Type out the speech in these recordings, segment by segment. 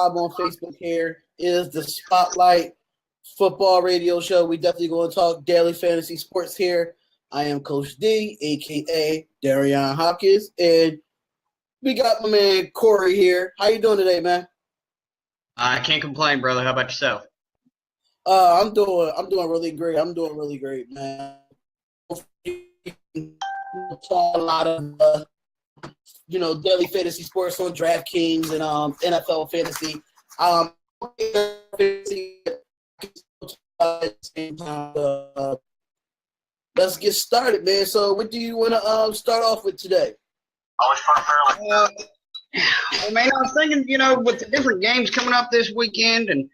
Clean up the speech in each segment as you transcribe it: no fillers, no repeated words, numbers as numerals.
live on Facebook here. It is the Spotlight Football Radio Show. We definitely going to talk daily fantasy sports here. I am Coach D, a.k.a. Darian Hopkins, and we got my man Cory here. How you doing today, man? I can't complain, brother. How about yourself? I'm doing really great. I'm doing really great, man. Talk a lot of daily fantasy sports on Draftkings and NFL fantasy. Let's get started, man. So, what do you want to start off with today? Well, man, I was thinking, with the different games coming up this weekend, and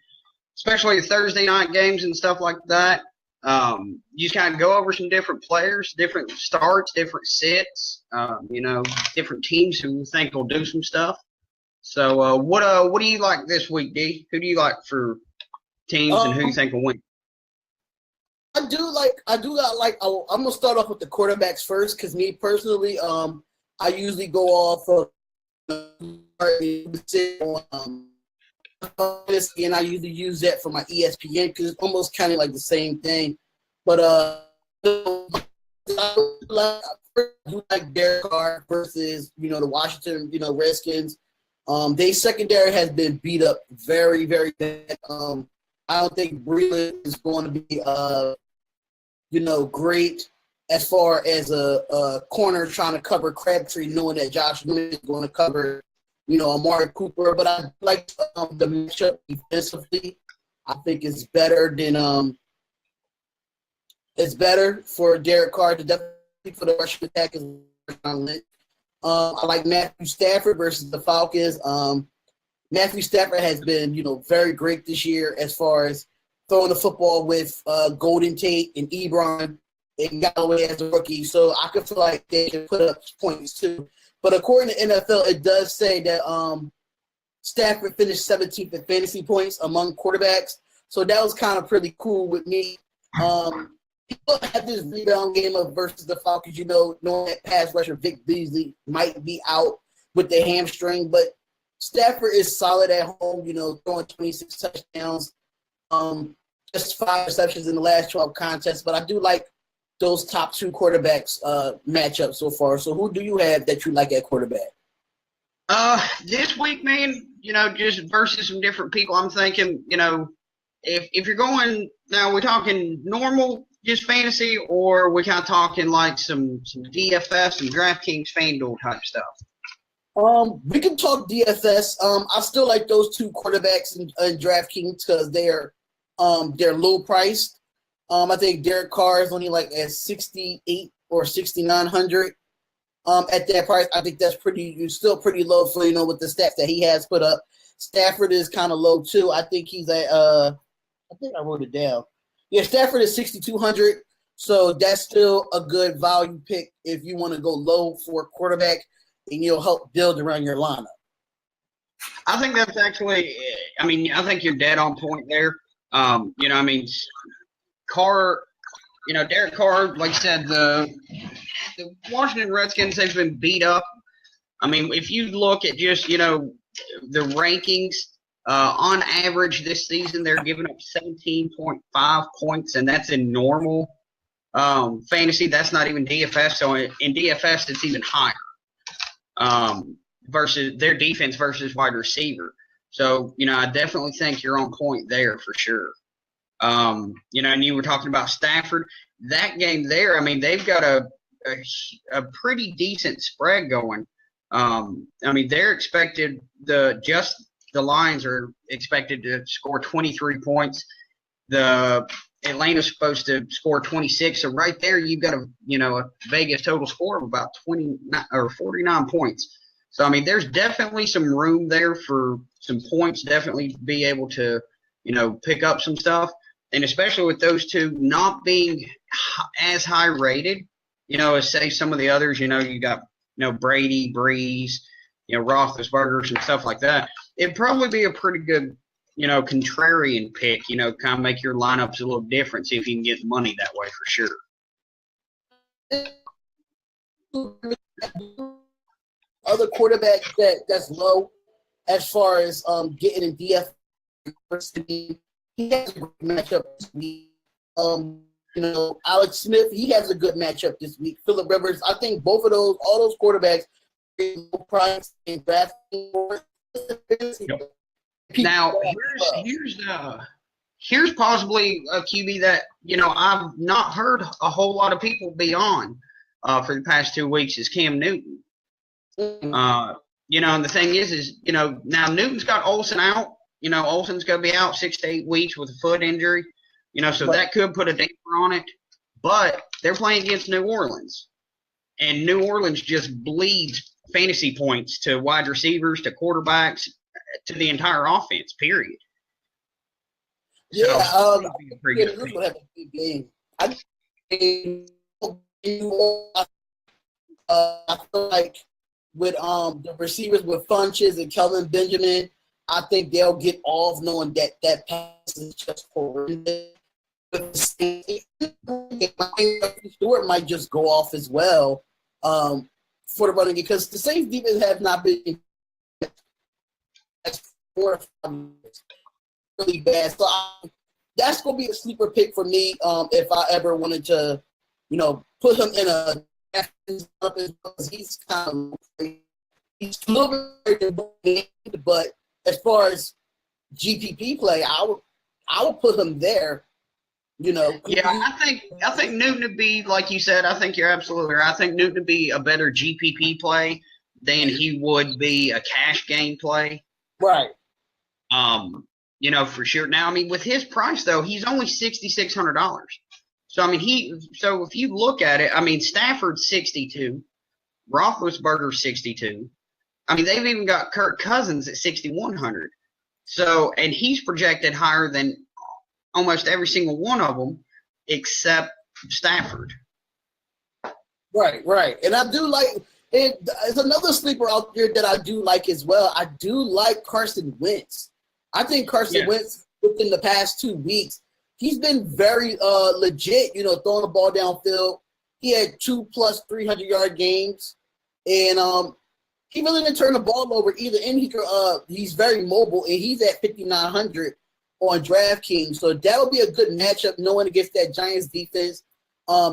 especially Thursday night games and stuff like that, you just kind of go over some different players, different starts, different sits, different teams who think will do some stuff. So, what do you like this week, D? Who do you like for teams, and who you think will win? I'm gonna start off with the quarterbacks first, because me personally, I usually go off of and I usually use that for my ESPN because it's almost kind of like the same thing. But I like Derek Carr versus the Washington Redskins. Their secondary has been beat up very, very bad. I don't think Breland is going to be great as far as a corner trying to cover Crabtree, knowing that Josh Newman is going to cover Amari Cooper. But I like the matchup defensively. I think it's better than it's better for Derek Carr to definitely for the rushing attack is I like Matthew Stafford versus the Falcons. Matthew Stafford has been, very great this year as far as throwing the football with Golden Tate and Ebron and Galloway as a rookie. So I could feel like they can put up points too. But according to NFL, it does say that Stafford finished 17th in fantasy points among quarterbacks. So that was kind of pretty cool with me. People have this rebound game of versus the Falcons, knowing that pass rusher Vic Beasley might be out with the hamstring. But Stafford is solid at home, throwing 26 touchdowns, just 5 receptions in the last 12 contests. But I do like those top two quarterbacks matchup so far. So who do you have that you like at quarterback? This week, man, just versus some different people, I'm thinking, if you're going now, we're talking normal, just fantasy, or we're kind of talking like some DFS and Draftkings FanDuel type stuff. We can talk DFS. I still like those two quarterbacks in DraftKings because they're low priced. I think Derek Carr is only like at 68 or 6,900. At that price, I think that's still pretty low for with the stats that he has put up. Stafford is kind of low too. I think he's at I think I wrote it down. Yeah, Stafford is 6,200. So that's still a good value pick if you want to go low for a quarterback and help build around your lineup. I think that's actually, I think you're dead on point there. Carr, Derek Carr, like I said, the Washington Redskins have been beat up. If you look at just, the rankings, on average this season, they're giving up 17.5 points, and that's in normal fantasy. That's not even DFS. So in DFS, it's even higher. Versus their defense versus wide receiver. So, I definitely think you're on point there for sure. And you were talking about Stafford. That game there, they've got a pretty decent spread going. They're expected the Lions are expected to score 23 points. The Atlanta's supposed to score 26. So right there, you've got a Vegas total score of about 29 or 49 points. So there's definitely some room there for some points. Definitely be able to pick up some stuff, and especially with those two not being as high rated, as say some of the others. You got Brady, Breeze, Roethlisberger and stuff like that. It'd probably be a pretty good contrarian pick, kind of make your lineups a little different, see if you can get money that way for sure. Other quarterbacks that's low as far as getting in DF. He has a great matchup this week. Alex Smith, he has a good matchup this week. Phillip Rivers, I think all those quarterbacks, price and draft. Now, here's possibly a QB that I've not heard a whole lot of people be on for the past 2 weeks is Cam Newton. Mm-hmm. And the thing is now Newton's got Olsen out. Olsen's going to be out 6 to 8 weeks with a foot injury. So that could put a damper on it. But they're playing against New Orleans, and New Orleans just bleeds fantasy points to wide receivers, to quarterbacks, to the entire offense. Period. Yeah, so, Newton will have a big game. I feel like with the receivers with Funches and Kelvin Benjamin, I think they'll get off knowing that pass is just horrendous. Stewart might just go off as well for the running because the Saints defense have not been really bad. So that's going to be a sleeper pick for me if I ever wanted to, put him in a because he's kind of he's a little bit, but as far as GPP play, I would put him there. Yeah, I think Newton would be, like you said, I think you're absolutely right. I think Newton would be a better GPP play than he would be a cash game play. Right. For sure. Now, with his price though, he's only $6,600. So if you look at it, Stafford's 62, Roethlisberger's 62. They've even got Kirk Cousins at 6,100. So, and he's projected higher than almost every single one of them except Stafford. Right. And I do like it. There's another sleeper out there that I do like as well. I do like Carson Wentz. I think Carson Wentz within the past 2 weeks, he's been very legit, throwing the ball downfield. He had 2+ 300-yard games. And he really didn't turn the ball over either. And he's very mobile, and he's at 5,900 on Draftkings. So that would be a good matchup knowing against that Giants defense.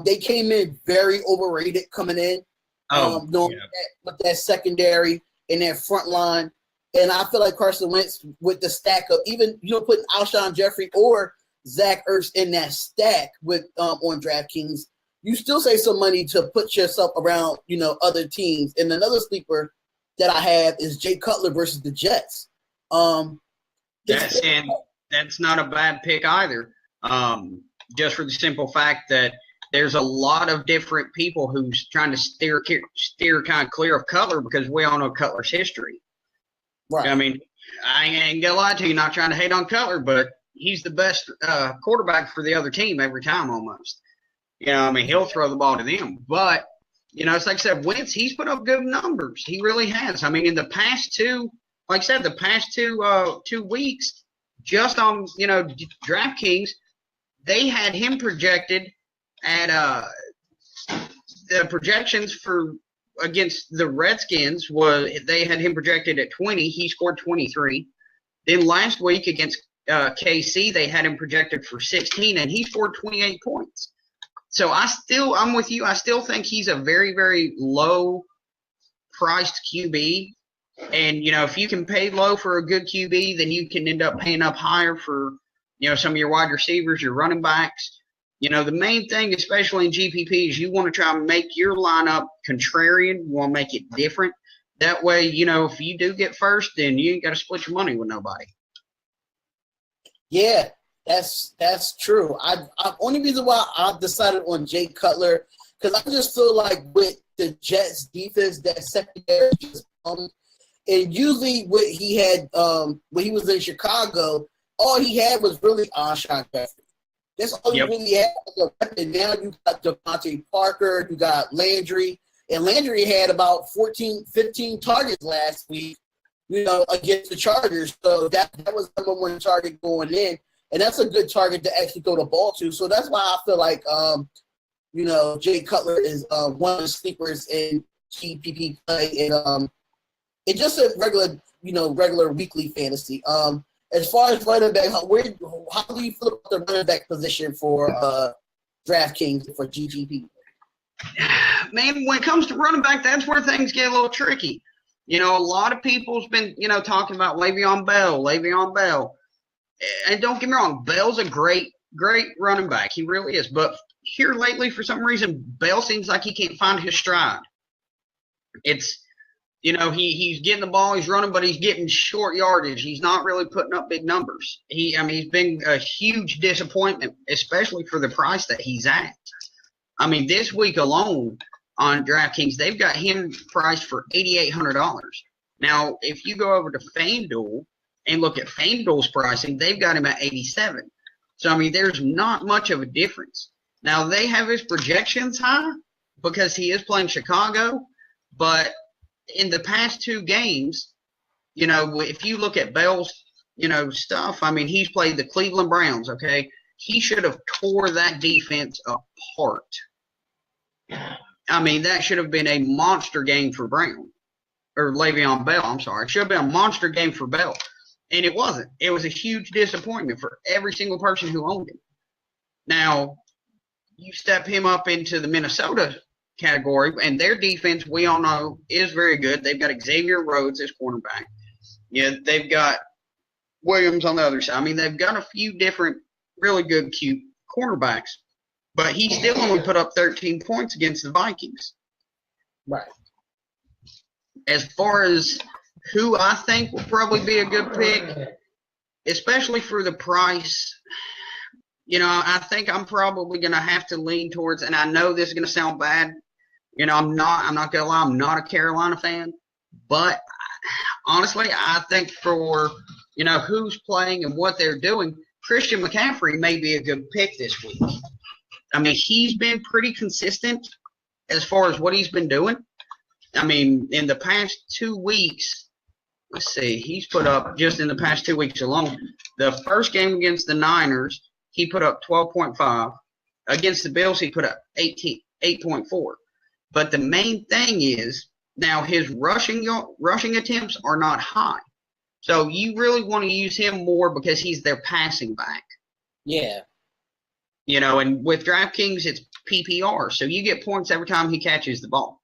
They came in very overrated coming in. With that secondary and that front line. And I feel like Carson Wentz with the stack of even putting Alshon Jeffrey or Zach Ertz in that stack with on DraftKings, you still save some money to put yourself around other teams. And another sleeper that I have is Jay Cutler versus the Jets. That's not a bad pick either. Just for the simple fact that there's a lot of different people who's trying to steer kind of clear of Cutler because we all know Cutler's history. Right. I ain't gonna lie to you, not trying to hate on Cutler, but he's the best quarterback for the other team every time almost. He'll throw the ball to them. But, it's like I said, Wentz, he's put up good numbers. He really has. In the past two, like I said, the past 2 weeks, just on, DraftKings, they had him projected at the projections for against the Redskins they had him projected at 20. He scored 23. Then last week against KC, they had him projected for 16, and he scored 28 points. So I'm with you. I still think he's a very, very low priced QB. And, if you can pay low for a good QB, then you can end up paying up higher for, some of your wide receivers, your running backs. The main thing, especially in GPP, is you want to try and make your lineup contrarian. You want to make it different. That way, if you do get first, then you ain't got to split your money with nobody. Yeah, that's true. I only reason why I've decided on Jay Cutler because I just feel like with the Jets defense, that secondary just and usually what he had when he was in Chicago, all he had was really Alshon Jeffrey. That's all you really had. And now you got Devontae Parker, you got Landry. And Landry had about 15 targets last week, against the Chargers. So that was the number one target going in. And that's a good target to actually throw the ball to. So that's why I feel like, Jay Cutler is one of the sleepers in GPP play. And it's just a regular weekly fantasy. As far as running back, how do you feel about the running back position for DraftKings for GGP? Man, when it comes to running back, that's where things get a little tricky. A lot of people's been, talking about Le'Veon Bell. And don't get me wrong, Bell's a great running back. He really is. But here lately, for some reason, Bell seems like he can't find his stride. It's, he's getting the ball, he's running, but he's getting short yardage. He's not really putting up big numbers. He's been a huge disappointment, especially for the price that he's at. This week alone on DraftKings, they've got him priced for $8,800. Now, if you go over to FanDuel and look at FanDuel's pricing, they've got him at $87. So, there's not much of a difference. Now, they have his projections high because he is playing Chicago, but in the past 2 games, if you look at Bell's, stuff, he's played the Cleveland Browns, okay? He should have tore that defense apart. That should have been a monster game for Le'Veon Bell, I'm sorry. It should have been a monster game for Bell. And it wasn't. It was a huge disappointment for every single person who owned him. Now, you step him up into the Minnesota category, and their defense, we all know, is very good. They've got Xavier Rhodes as cornerback. Yeah, they've got Williams on the other side. They've got a few different really good, cute cornerbacks, but he still only put up 13 points against the Vikings. Right. As far as who I think will probably be a good pick, especially for the price, I think I'm probably going to have to lean towards, and I know this is going to sound bad. I'm not going to lie, I'm not a Carolina fan, but honestly, I think for, who's playing and what they're doing, Christian McCaffrey may be a good pick this week. He's been pretty consistent as far as what he's been doing. In the past 2 weeks, let's see, he's put up, just in the past 2 weeks alone, the first game against the Niners, he put up 12.5. Against the Bills, he put up 8.4. But the main thing is, now his rushing attempts are not high. So you really want to use him more because he's their passing back. Yeah. And with DraftKings, it's PPR. So you get points every time he catches the ball.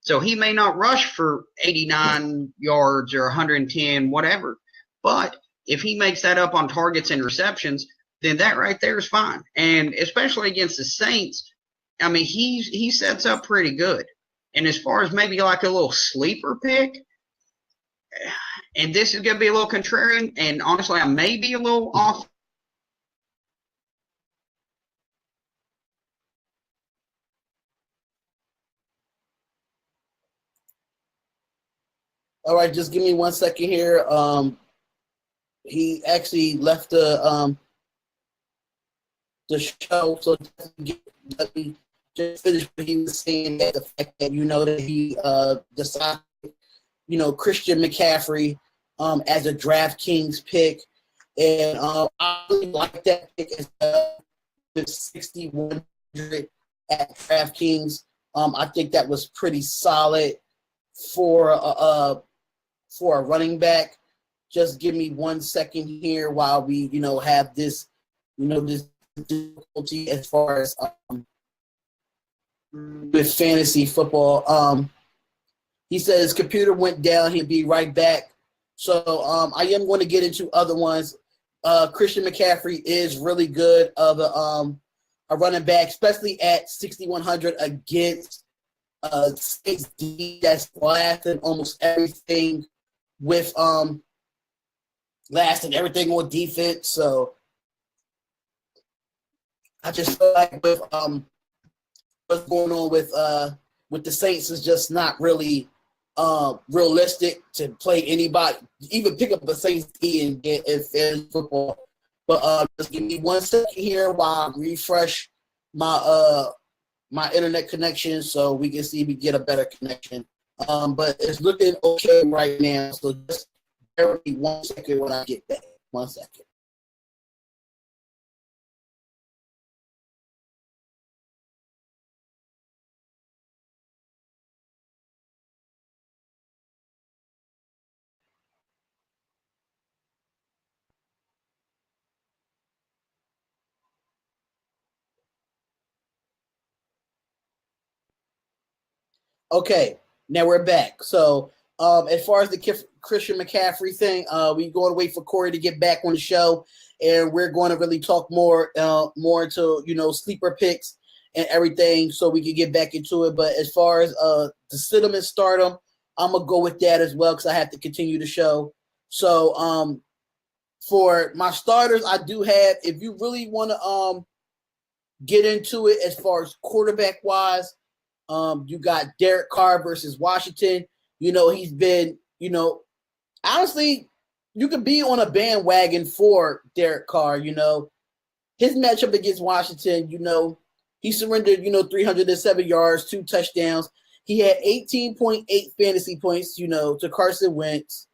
So he may not rush for 89 yards or 110, whatever. But if he makes that up on targets and receptions, then that right there is fine. And especially against the Saints, he sets up pretty good. And as far as maybe like a little sleeper pick, and this is going to be a little contrarian, and honestly, I may be a little off. All right, just give me 1 second here. He actually left the show, so let me just finish what he was saying. That the fact that that he decided, Christian McCaffrey as a DraftKings pick, and I really like that pick as the 6,100 at DraftKings. I think that was pretty solid for a running back. Just give me 1 second here while we, have this, this difficulty as far as with fantasy football. He says computer went down. He'll be right back. So I am going to get into other ones. Christian McCaffrey is really good of a running back, especially at 6,100 against Saints D that's lasted almost everything with lasted everything on defense. So I just feel like with what's going on with the Saints is just not really realistic to play anybody, even pick up a Saints D and get in football. But just give me 1 second here while I refresh my my internet connection so we can see if we get a better connection. But it's looking okay right now. So just bear with me 1 second when I get back. 1 second. Okay, now we're back. So, as far as the Christian McCaffrey thing, we're going to wait for Cory to get back on the show, and we're going to really talk more into sleeper picks and everything, so we can get back into it. But as far as the sit-em and stardom, I'm gonna go with that as well because I have to continue the show. So, for my starters, I do have. If you really want to get into it, as far as quarterback wise. You got Derek Carr versus Washington. He's been, honestly, you could be on a bandwagon for Derek Carr. His matchup against Washington, he surrendered, 307 yards, 2 touchdowns. He had 18.8 fantasy points, to Carson Wentz.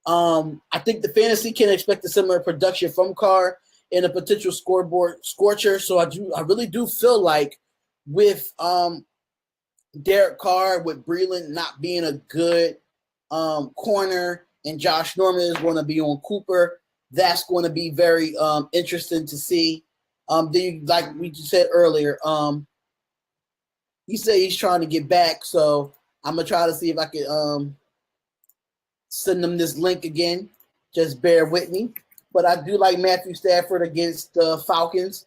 I think the fantasy can expect a similar production from Carr and a potential scoreboard scorcher. So I really do feel like with Derek Carr, with Breland not being a good corner, and Josh Norman is going to be on Cooper. That's going to be very interesting to see. Like we just said earlier, he said he's trying to get back, so I'm gonna try to see if I can send them this link again. Just bear with me. But I do like Matthew Stafford against the Falcons.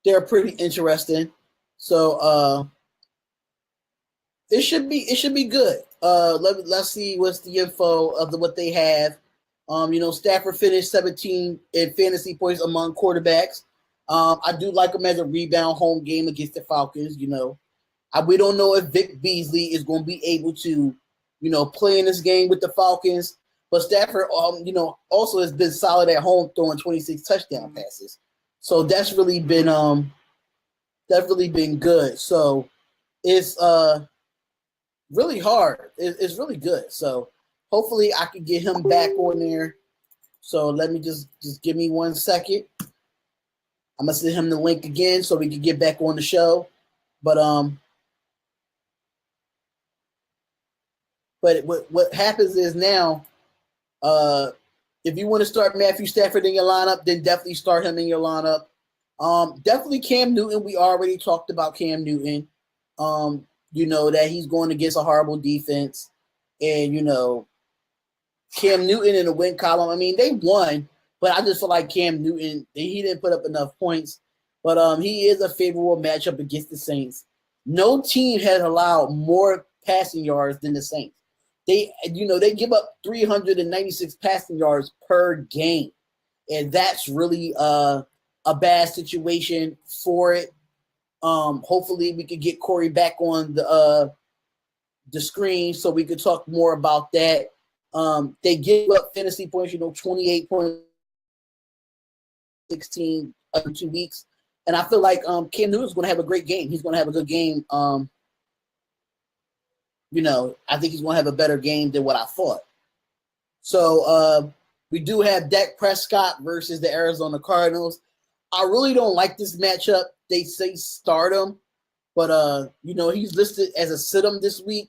They're pretty interesting. So it should be good. Let's see what's the info of what they have. Stafford finished 17 in fantasy points among quarterbacks. I do like him as a rebound home game against the Falcons. We don't know if Vic Beasley is going to be able to, play in this game with the Falcons. But Stafford, also has been solid at home, throwing 26 touchdown passes. So that's really been good. So it's really hard. It's really good. So hopefully I can get him back on there. So let me just give me 1 second. I'm gonna send him the link again so we can get back on the show. But what happens is now, if you want to start Matthew Stafford in your lineup, then definitely start him in your lineup. Definitely Cam Newton. We already talked about Cam Newton. That he's going against a horrible defense. And, Cam Newton in the win column, I mean, they won, but I just feel like Cam Newton, he didn't put up enough points. But he is a favorable matchup against the Saints. No team has allowed more passing yards than the Saints. They give up 396 passing yards per game. And that's really a bad situation for it. Hopefully we could get Cory back on the screen so we could talk more about that. They give up fantasy points, 28.16 in 2 weeks. And I feel like Cam Newton's going to have a great game. He's going to have a good game. I think he's going to have a better game than what I thought. So we do have Dak Prescott versus the Arizona Cardinals. I really don't like this matchup. They say start him, but he's listed as a sit-em this week.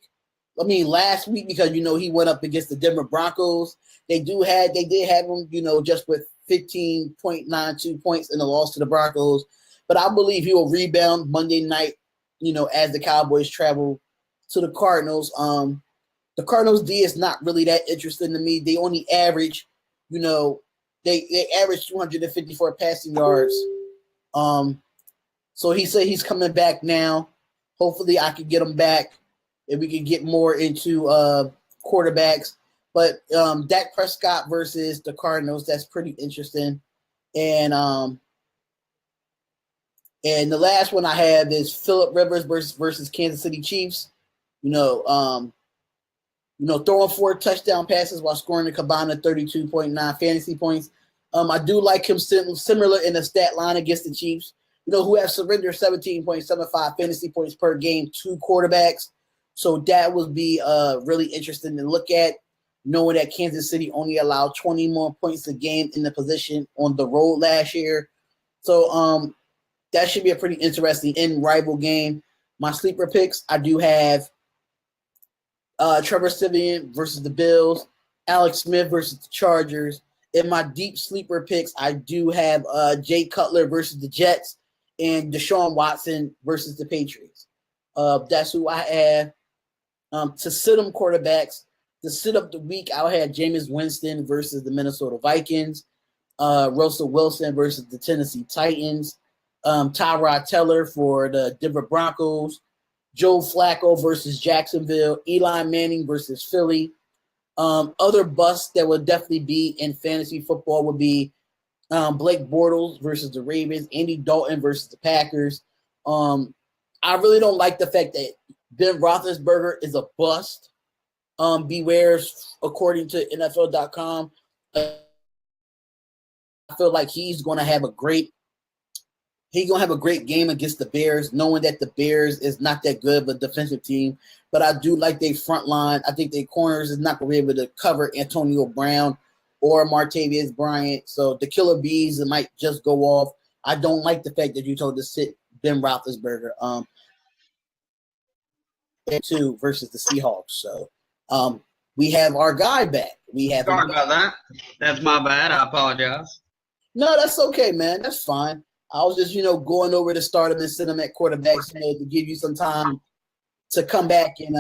I mean, last week because he went up against the Denver Broncos. They did have him, just with 15.92 points in the loss to the Broncos. But I believe he will rebound Monday night, as the Cowboys travel to the Cardinals. The Cardinals D is not really that interesting to me. They only average, they average 254 passing yards. So he said he's coming back now. Hopefully I can get him back and we can get more into quarterbacks. But Dak Prescott versus the Cardinals, that's pretty interesting. And the last one I have is Phillip Rivers versus Kansas City Chiefs. Throwing 4 touchdown passes while scoring a combined of 32.9 fantasy points. I do like him similar in the stat line against the Chiefs, who have surrendered 17.75 fantasy points per game to quarterbacks. So that would be really interesting to look at, knowing that Kansas City only allowed 20 more points a game in the position on the road last year. So that should be a pretty interesting in-rival game. My sleeper picks, I do have Trevor Siemian versus the Bills, Alex Smith versus the Chargers. In my deep sleeper picks, I do have Jay Cutler versus the Jets and Deshaun Watson versus the Patriots. That's who I have. To sit them quarterbacks, to sit up the week, I'll have Jameis Winston versus the Minnesota Vikings, Russell Wilson versus the Tennessee Titans, Tyrod Taylor for the Denver Broncos, Joe Flacco versus Jacksonville, Eli Manning versus Philly. Other busts that would definitely be in fantasy football would be Blake Bortles versus the Ravens, Andy Dalton versus the Packers. I really don't like the fact that Ben Roethlisberger is a bust. Beware, according to NFL.com, I feel like he's going to have a great game against the Bears, knowing that the Bears is not that good of a defensive team. But I do like their front line. I think their corners is not going to be able to cover Antonio Brown or Martavius Bryant. So the killer bees might just go off. I don't like the fact that you told to sit Ben Roethlisberger. 2 versus the Seahawks. So we have our guy back. Sorry about that. That's my bad. I apologize. No, that's okay, man. That's fine. I was just, going over to start him and sit him at quarterbacks, to give you some time to come back and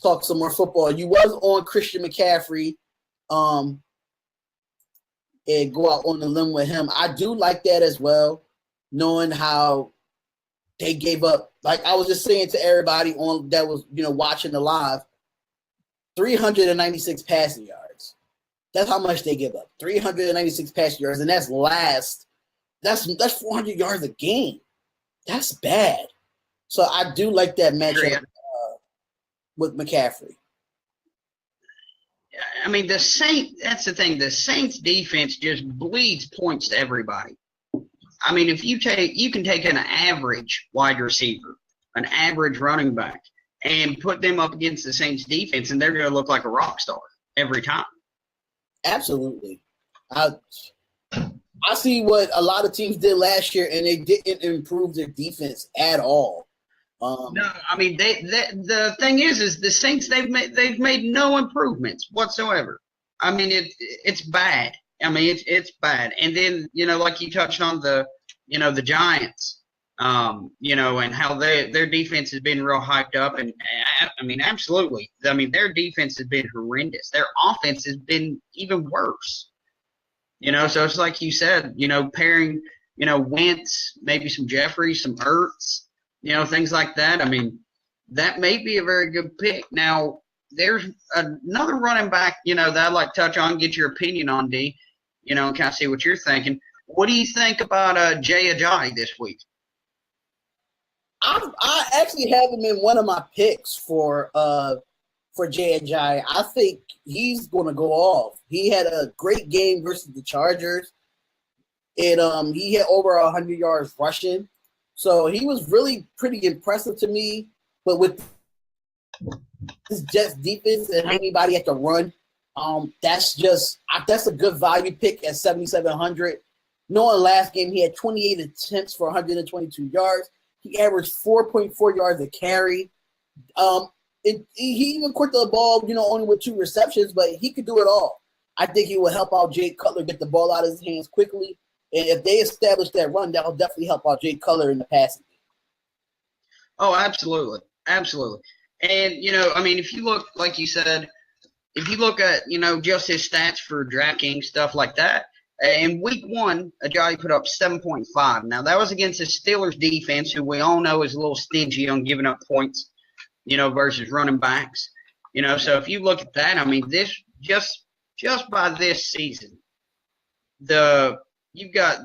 talk some more football. You was on Christian McCaffrey and go out on the limb with him. I do like that as well, knowing how they gave up. Like I was just saying to everybody on that was, watching the live, 396 passing yards. That's how much they give up. 396 passing yards, and that's last. That's 400 yards a game. That's bad. So I do like that matchup with McCaffrey. I mean, the Saints, that's the thing. The Saints defense just bleeds points to everybody. I mean, you can take an average wide receiver, an average running back, and put them up against the Saints defense, and they're going to look like a rock star every time. Absolutely. I see what a lot of teams did last year, and they didn't improve their defense at all. No, I mean the thing is the Saints they've made no improvements whatsoever. I mean it's bad. I mean it's bad. And then like you touched on the Giants, and how their defense has been real hyped up, and I mean absolutely. I mean their defense has been horrendous. Their offense has been even worse. So it's like you said, pairing, Wentz, maybe some Jeffrey, some Ertz, things like that. I mean, that may be a very good pick. Now, there's another running back, that I'd like to touch on, get your opinion on, D, and kind of see what you're thinking. What do you think about Jay Ajayi this week? I actually have him in one of my picks for Jay Ajayi. I think he's going to go off. He had a great game versus the Chargers, and he had over 100 yards rushing. So he was really pretty impressive to me. But with his Jets defense and anybody at the run, that's a good value pick at 7,700. Knowing last game he had 28 attempts for 122 yards. He averaged 4.4 yards a carry. He even caught the ball, only with 2 receptions, but he could do it all. I think he will help out Jay Cutler get the ball out of his hands quickly. And if they establish that run, that will definitely help out Jay Cutler in the passing game. Oh, absolutely. Absolutely. And, I mean, if you look, like you said, if you look at, just his stats for Draftkings, stuff like that, in week 1, Ajayi put up 7.5. Now, that was against the Steelers defense, who we all know is a little stingy on giving up points, versus running backs. So if you look at that, I mean, this just by this season, you've got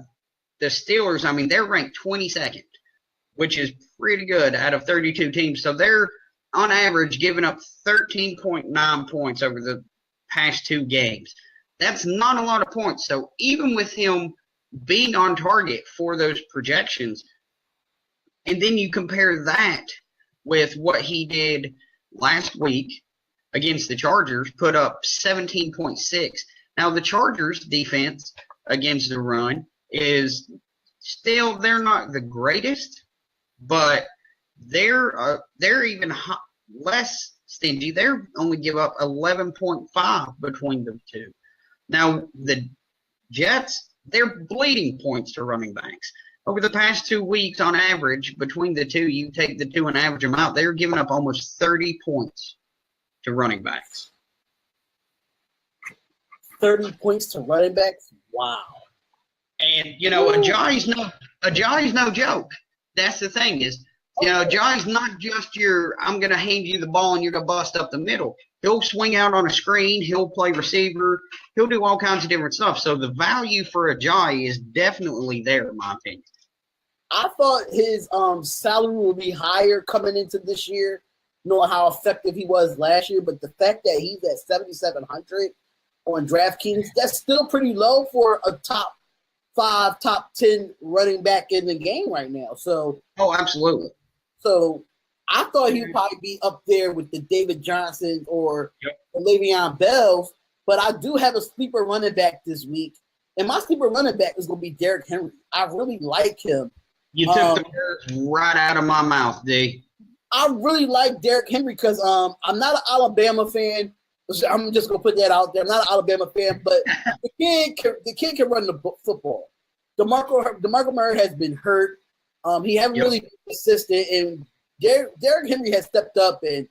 the Steelers, I mean, they're ranked 22nd, which is pretty good out of 32 teams. So they're, on average, giving up 13.9 points over the past 2 games. That's not a lot of points. So even with him being on target for those projections, and then you compare that with what he did last week against the Chargers, put up 17.6. Now, the Chargers' defense against the run is still, they're not the greatest, but they're even less stingy. They only give up 11.5 between the two. Now, the Jets, they're bleeding points to running backs. over the past 2 weeks, on average, between the two, you take the two and average them out, they're giving up almost 30 points to running backs. 30 points to running backs? Wow. And, Ajayi's no joke. That's the thing is, Ajayi's not just I'm going to hand you the ball and you're going to bust up the middle. He'll swing out on a screen. He'll play receiver. He'll do all kinds of different stuff. So the value for Ajayi is definitely there, in my opinion. I thought his salary would be higher coming into this year, knowing how effective he was last year. But the fact that he's at 7,700 on Draftkings, that's still pretty low for a top 5, top 10 running back in the game right now. So, absolutely. So I thought he would probably be up there with the David Johnson or the Le'Veon Bells, but I do have a sleeper running back this week, and my sleeper running back is going to be Derrick Henry. I really like him. You took the words right out of my mouth, D. I really like Derrick Henry because I'm not an Alabama fan. I'm just going to put that out there. I'm not an Alabama fan, but the kid can run the football. DeMarco Murray has been hurt. He hasn't really been consistent, and Derrick Henry has stepped up and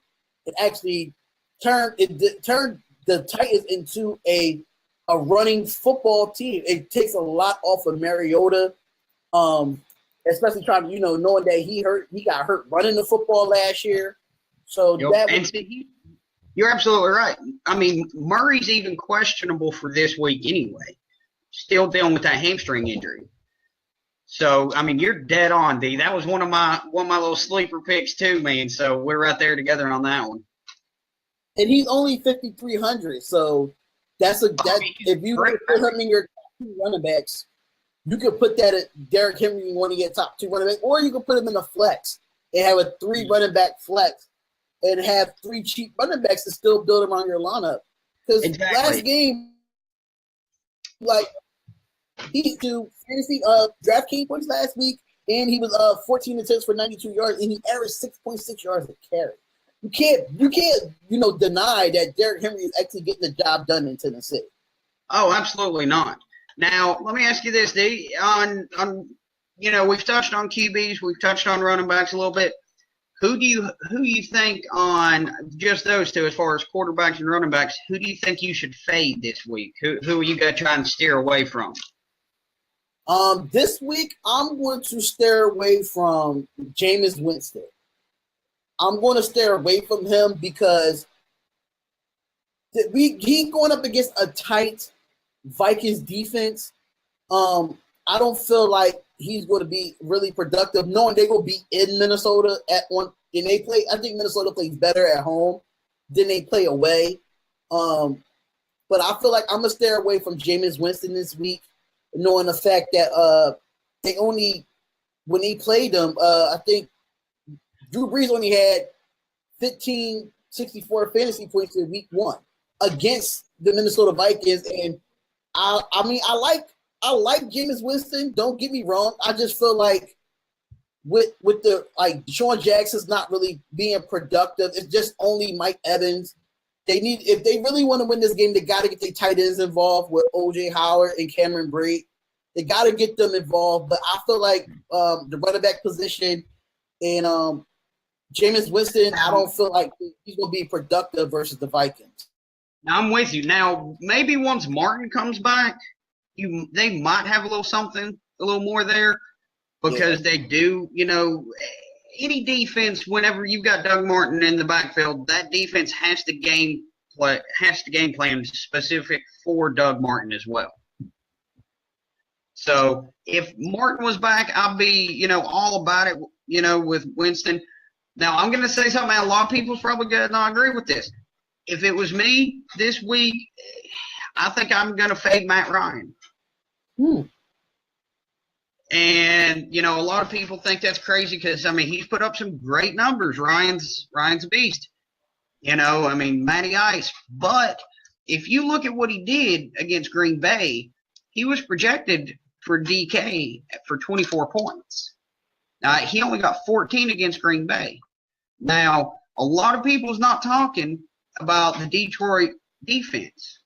actually turned the Titans into a running football team. It takes a lot off of Mariota, especially trying to knowing that he got hurt running the football last year. So you're absolutely right. I mean, Murray's even questionable for this week anyway. Still dealing with that hamstring injury. So, I mean, you're dead on, D. That was one of my little sleeper picks too, man. So we're right there together on that one. And he's only 5,300. So if you put him in your top 2 running backs, you could put that at Derrick Henry in one of your top 2 running backs, or you could put him in a flex and have a 3 running back flex and have 3 cheap running backs to still build around your lineup. Because last game, he do fantasy DraftKings points last week, and he was 14 attempts for 92 yards, and he averaged 6.6 yards a carry. You can't deny that Derrick Henry is actually getting the job done in Tennessee. Oh, absolutely not. Now, let me ask you this, D. We've touched on QBs, we've touched on running backs a little bit. Who do you think on just those two, as far as quarterbacks and running backs? Who do you think you should fade this week? Who are you going to try and steer away from? This week I'm going to steer away from Jameis Winston. I'm going to steer away from him because he's going up against a tight Vikings defense. I don't feel like he's going to be really productive, knowing they're going to be in Minnesota and they play. I think Minnesota plays better at home than they play away. But I feel like I'm gonna steer away from Jameis Winston this week, knowing the fact that when he played them, I think Drew Brees only had 1,564 fantasy points in week 1 against the Minnesota Vikings, and I like Jameis Winston. Don't get me wrong. I just feel like with the Deshaun Jackson's not really being productive. It's just only Mike Evans. If they really want to win this game, they got to get their tight ends involved with O.J. Howard and Cameron Brate. They got to get them involved. But I feel like the running back position and Jameis Winston, I don't feel like he's going to be productive versus the Vikings. Now, I'm with you. Now, maybe once Martin comes back, they might have a little more there, because they do, any defense, whenever you've got Doug Martin in the backfield, that defense has to game plan specific for Doug Martin as well. So if Martin was back, I'd be, all about it, with Winston. Now, I'm going to say something a lot of people's probably going to not agree with this. If it was me this week, I think I'm going to fade Matt Ryan. And, a lot of people think that's crazy because, he's put up some great numbers. Ryan's a beast. Matty Ice. But if you look at what he did against Green Bay, he was projected for DK for 24 points. He only got 14 against Green Bay. Now, a lot of people's not talking about the Detroit defense.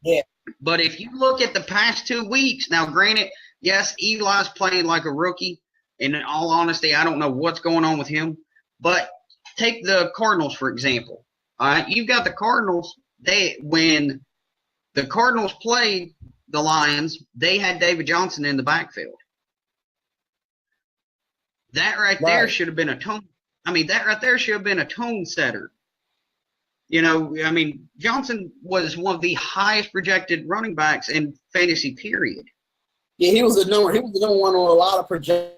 Yeah. But if you look at the past 2 weeks, now granted, Yes, Eli's playing like a rookie. And in all honesty, I don't know what's going on with him. But take the Cardinals, for example. All right, you've got the Cardinals. When the Cardinals played the Lions, they had David Johnson in the backfield. That right there should have been a tone. I mean, that right there should have been a tone setter. You know, I mean, Johnson was one of the highest projected running backs in fantasy, period. Yeah, he was the number one on a lot of projections.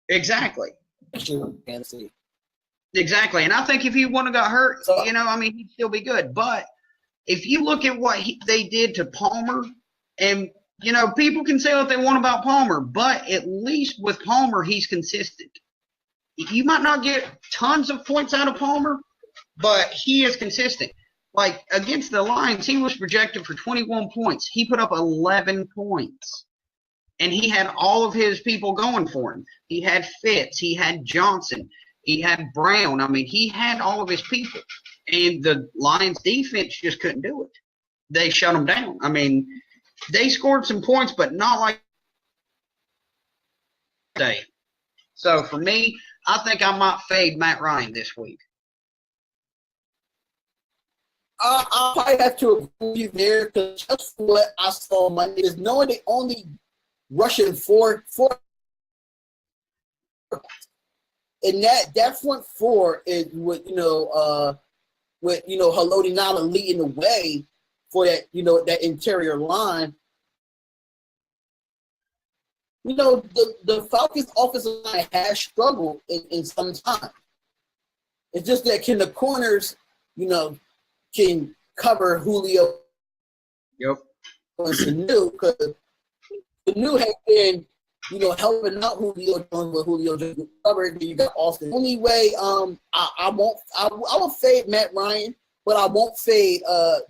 Exactly. Fantasy. Exactly. And I think if he wouldn't have got hurt, you know, I mean, he'd still be good. But if you look at what they did to Palmer, and, you know, people can say what they want about Palmer, but at least with Palmer, he's consistent. You might not get tons of points out of Palmer, but he is consistent. Like, against the Lions, he was projected for 21 points. He put up 11 points. And he had all of his people going for him. He had Fitz. He had Johnson. He had Brown. I mean, he had all of his people. And the Lions defense just couldn't do it. They shut him down. I mean, they scored some points, but not like they. So, for me, I think I might fade Matt Ryan this week. I'll probably have to agree with you there because just what I saw Monday is knowing they only rushing four, and that front four is with Haloti Nala leading the way for that that interior line. You know, the Falcons' offensive line has struggled in some time. It's just that can the corners, can cover Julio. Yep. Sanu, because Sanu has been, helping out Julio doing what Julio just covered. You got Austin. The only way, I will fade Matt Ryan, but I won't fade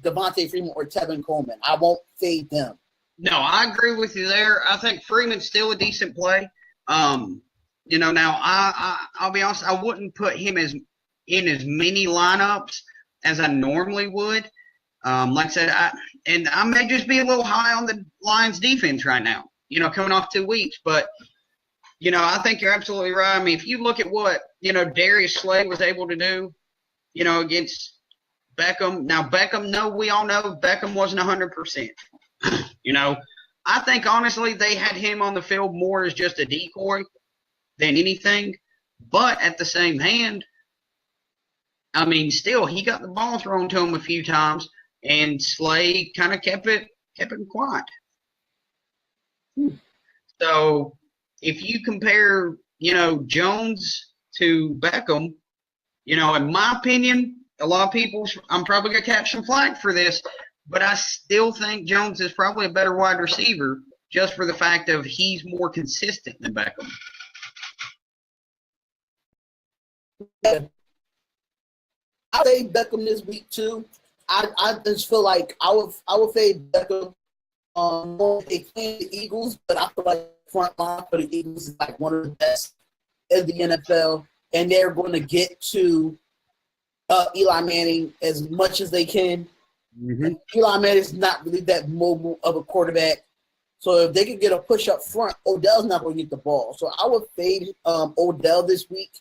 Devontae Freeman or Tevin Coleman. I won't fade them. No, I agree with you there. I think Freeman's still a decent play. Now I'll be honest, I wouldn't put him in as many lineups as I normally would. Like I said, I may just be a little high on the Lions defense right now, coming off 2 weeks. But, I think you're absolutely right. I mean, if you look at what, Darius Slay was able to do, against Beckham. Now, we all know Beckham wasn't 100%. I think, honestly, they had him on the field more as just a decoy than anything. But at the same hand, I mean, still, he got the ball thrown to him a few times, and Slay kind of kept it quiet. So, if you compare, Jones to Beckham, in my opinion, a lot of people, I'm probably going to catch some flack for this, but I still think Jones is probably a better wide receiver just for the fact of he's more consistent than Beckham. Yeah. I fade Beckham this week too. I just feel like I would fade Beckham. They play the Eagles, but I feel like the front line for the Eagles is like one of the best in the NFL, and they're going to get to Eli Manning as much as they can. Mm-hmm. Eli Manning is not really that mobile of a quarterback, so if they can get a push up front, Odell's not going to get the ball. So I would fade Odell this week.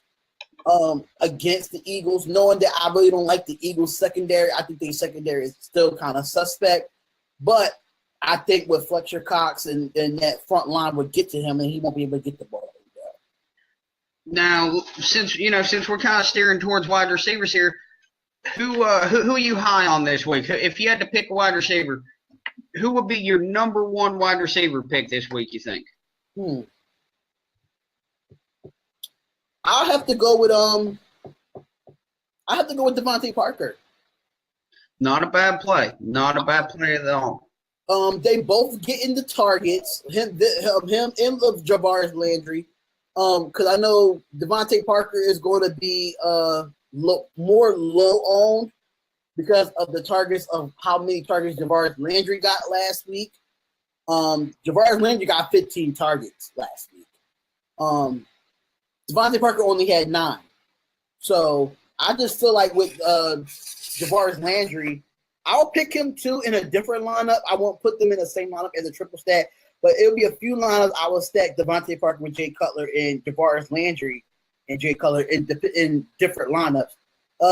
Against the Eagles, knowing that I really don't like the Eagles secondary. I think their secondary is still kind of suspect, but I think with Fletcher Cox and that front line would get to him, and he won't be able to get the ball. Now, since we're kind of steering towards wide receivers here, who are you high on this week? If you had to pick a wide receiver, who would be your number one wide receiver pick this week, you think? I'll have to go with Devontae Parker. Not a bad play. Not a bad play at all. They both getting the targets. Him and Javaris Landry. Because I know Devontae Parker is going to be more low owned because of the targets of how many targets Javaris Landry got last week. Javaris Landry got 15 targets last week. Devontae Parker only had 9. So I just feel like with Javaris Landry, I'll pick him too in a different lineup. I won't put them in the same lineup as a triple stat, but it'll be a few lineups. I will stack Devontae Parker with Jay Cutler and Javaris Landry and Jay Cutler in different lineups.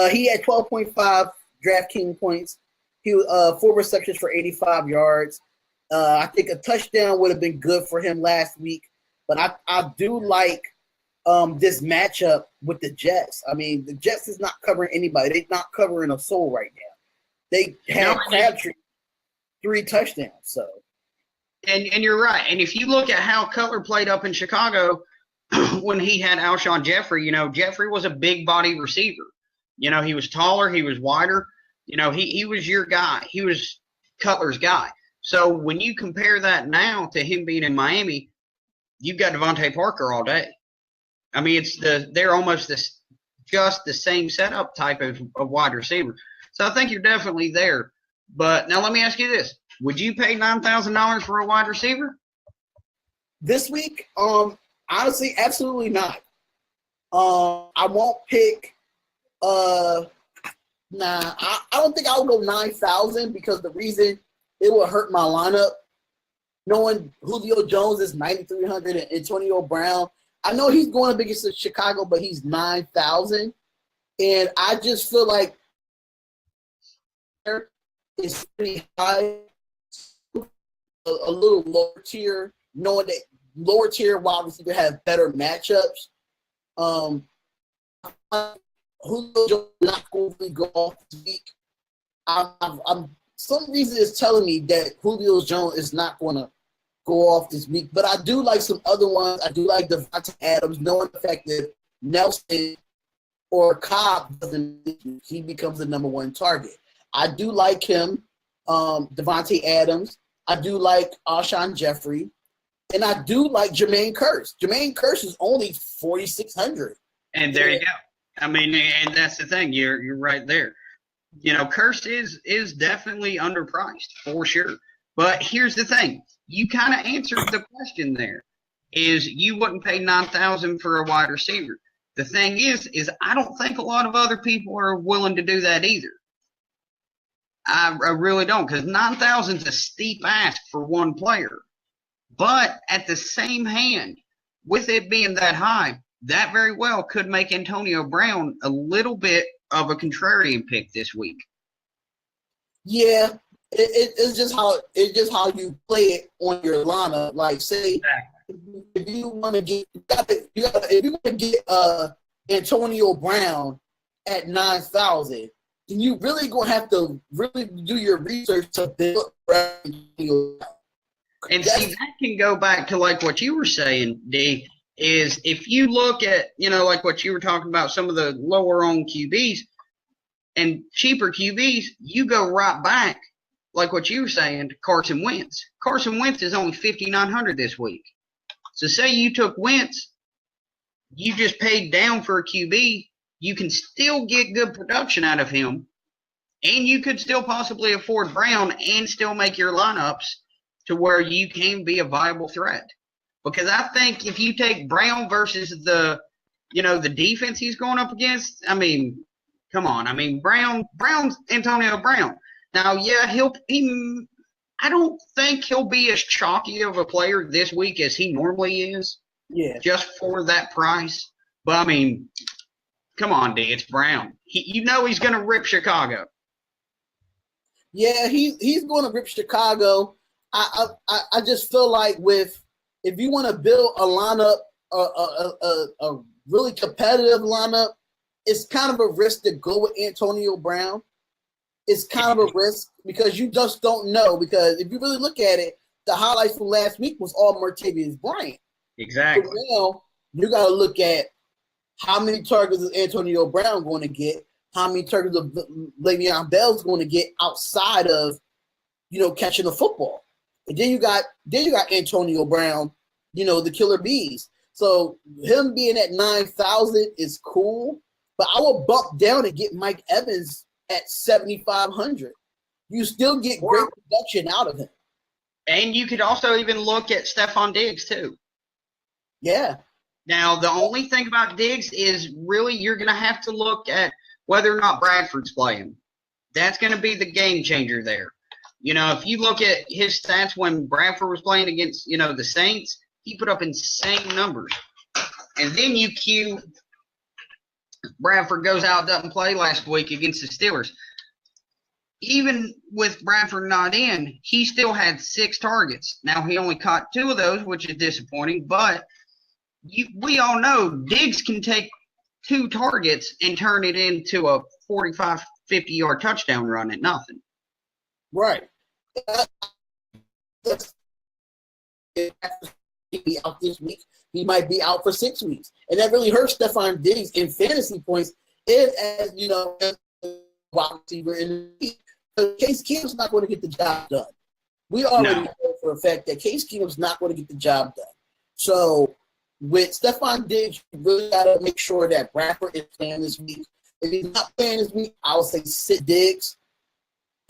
He had 12.5 DraftKings points. He was 4 receptions for 85 yards. I think a touchdown would have been good for him last week, but I do like this matchup with the Jets. I mean, the Jets is not covering anybody. They're not covering a soul right now. They had Crabtree 3 touchdowns. So, and you're right. And if you look at how Cutler played up in Chicago when he had Alshon Jeffrey, Jeffrey was a big body receiver. He was taller, he was wider. He was your guy. He was Cutler's guy. So when you compare that now to him being in Miami, you've got Devontae Parker all day. I mean, they're almost just the same setup type of wide receiver. So I think you're definitely there. But now let me ask you this. Would you pay $9,000 for a wide receiver? This week, honestly, absolutely not. I won't pick I don't think I'll go 9,000 because the reason it will hurt my lineup. Knowing Julio Jones is 9,300 and Antonio Brown, I know he's going up against Chicago, but he's 9,000, and I just feel like it's pretty high, a little lower tier, knowing that lower tier wide receiver have better matchups. Julio Jones is not going to really go off this week. Some reason is telling me that Julio Jones is not going to go off this week, but I do like some other ones. I do like Devontae Adams, knowing the fact that Nelson or Cobb he becomes the number 1 target. I do like him, Devontae Adams. I do like Alshon Jeffrey, and I do like Jermaine Kearse. Jermaine Kearse is only 4,600. And there you go. I mean, and that's the thing. You're right there. Kearse is definitely underpriced for sure. But here's the thing. You kind of answered the question there. Is you wouldn't pay $9,000 for a wide receiver. The thing is I don't think a lot of other people are willing to do that either. I really don't, because $9,000 is a steep ask for one player. But at the same hand, with it being that high, that very well could make Antonio Brown a little bit of a contrarian pick this week. Yeah, it's just how you play it on your lineup. Like, say, if you want to get Antonio Brown at 9,000, then you really gonna have to really do your research to build Antonio. And see, that can go back to like what you were saying, D. Is if you look at, like what you were talking about, some of the lower owned QBs and cheaper QBs, you go right back, like what you were saying, to Carson Wentz. Carson Wentz is only 5,900 this week. So say you took Wentz, you just paid down for a QB, you can still get good production out of him, and you could still possibly afford Brown and still make your lineups to where you can be a viable threat. Because I think if you take Brown versus the defense he's going up against, I mean, come on. I mean, Brown's Antonio Brown. Now, yeah, I don't think he'll be as chalky of a player this week as he normally is. Yeah. Just for that price. But, I mean, come on, D, it's Brown. He's going to rip Chicago. Yeah, he's going to rip Chicago. I just feel like if you want to build a lineup, a really competitive lineup, it's kind of a risk to go with Antonio Brown. It's kind of a risk because you just don't know. Because if you really look at it, the highlights from last week was all Martavis Bryant. Exactly. So now you got to look at how many targets is Antonio Brown going to get, how many targets of Le'Veon Bell is going to get outside of, catching the football. And then you got Antonio Brown, the killer bees. So him being at 9,000 is cool, but I will bump down and get Mike Evans at 7,500. You still get great production out of him. And you could also even look at Stephon Diggs too. Yeah. Now, the only thing about Diggs is really you're going to have to look at whether or not Bradford's playing. That's going to be the game changer there. If you look at his stats when Bradford was playing against, the Saints, he put up insane numbers. And then you cue Bradford goes out, doesn't play last week against the Steelers. Even with Bradford not in, he still had 6 targets. Now, he only caught 2 of those, which is disappointing, but we all know Diggs can take 2 targets and turn it into a 45, 50-yard touchdown run at nothing. Right. He be out this week. He might be out for 6 weeks. And that really hurts Stephon Diggs in fantasy points and as wide receiver in the league. Case Keenum's not going to get the job done. We already know for a fact that Case Keenum's not going to get the job done. So with Stephon Diggs, you really got to make sure that Bradford is playing this week. If he's not playing this week, I would say sit Diggs.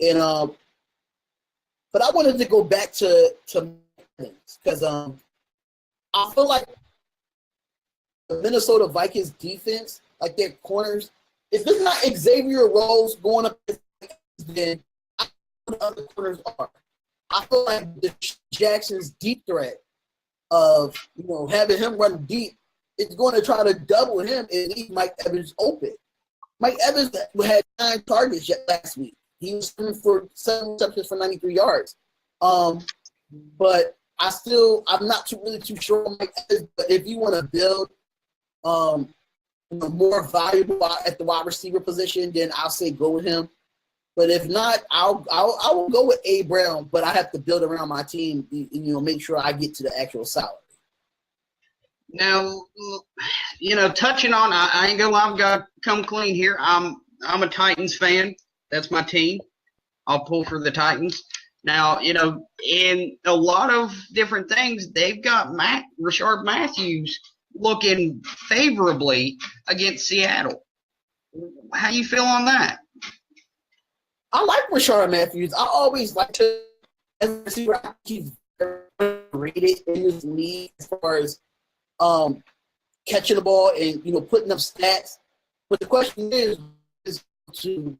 And but I wanted to go back to because I feel like the Minnesota Vikings defense, like their corners, if it's not Xavier Rose going up, then I don't know what the other corners are. I feel like the Jackson's deep threat of having him run deep, it's going to try to double him and leave Mike Evans open. Mike Evans had 9 targets last week. He was for 7 receptions for 93 yards. But I'm not really too sure on Mike Evans. But if you want to build more valuable at the wide receiver position, then I'll say go with him. But if not, I will go with A. Brown. But I have to build around my team, make sure I get to the actual salary. Now, touching on, I ain't gonna lie, I've got to come clean here. I'm a Titans fan. That's my team. I'll pull for the Titans. Now, in a lot of different things, they've got Rashard Matthews looking favorably against Seattle. How you feel on that? I like Rashard Matthews. I always like to see he's rated in this league as far as catching the ball and putting up stats. But the question is to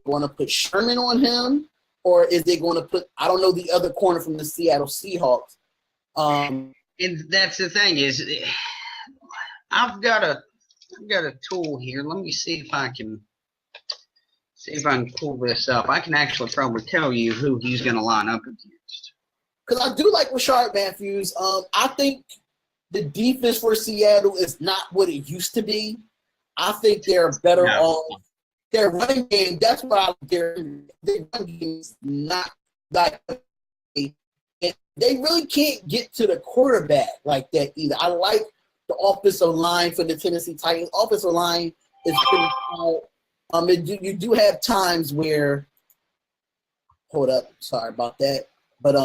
going to put Sherman on him, or is they going to put the other corner from the Seattle Seahawks? And that's the thing is, I've got a tool here. Let me see if I can pull this up. I can actually probably tell you who he's going to line up against. Because I do like Rashard Matthews. I think the defense for Seattle is not what it used to be. I think they're better off. Their running game, that's why their running game is not like they really can't get to the quarterback like that either. I like the offensive line for the Tennessee Titans. Offensive line is pretty tall. You do have times where hold up, sorry about that. But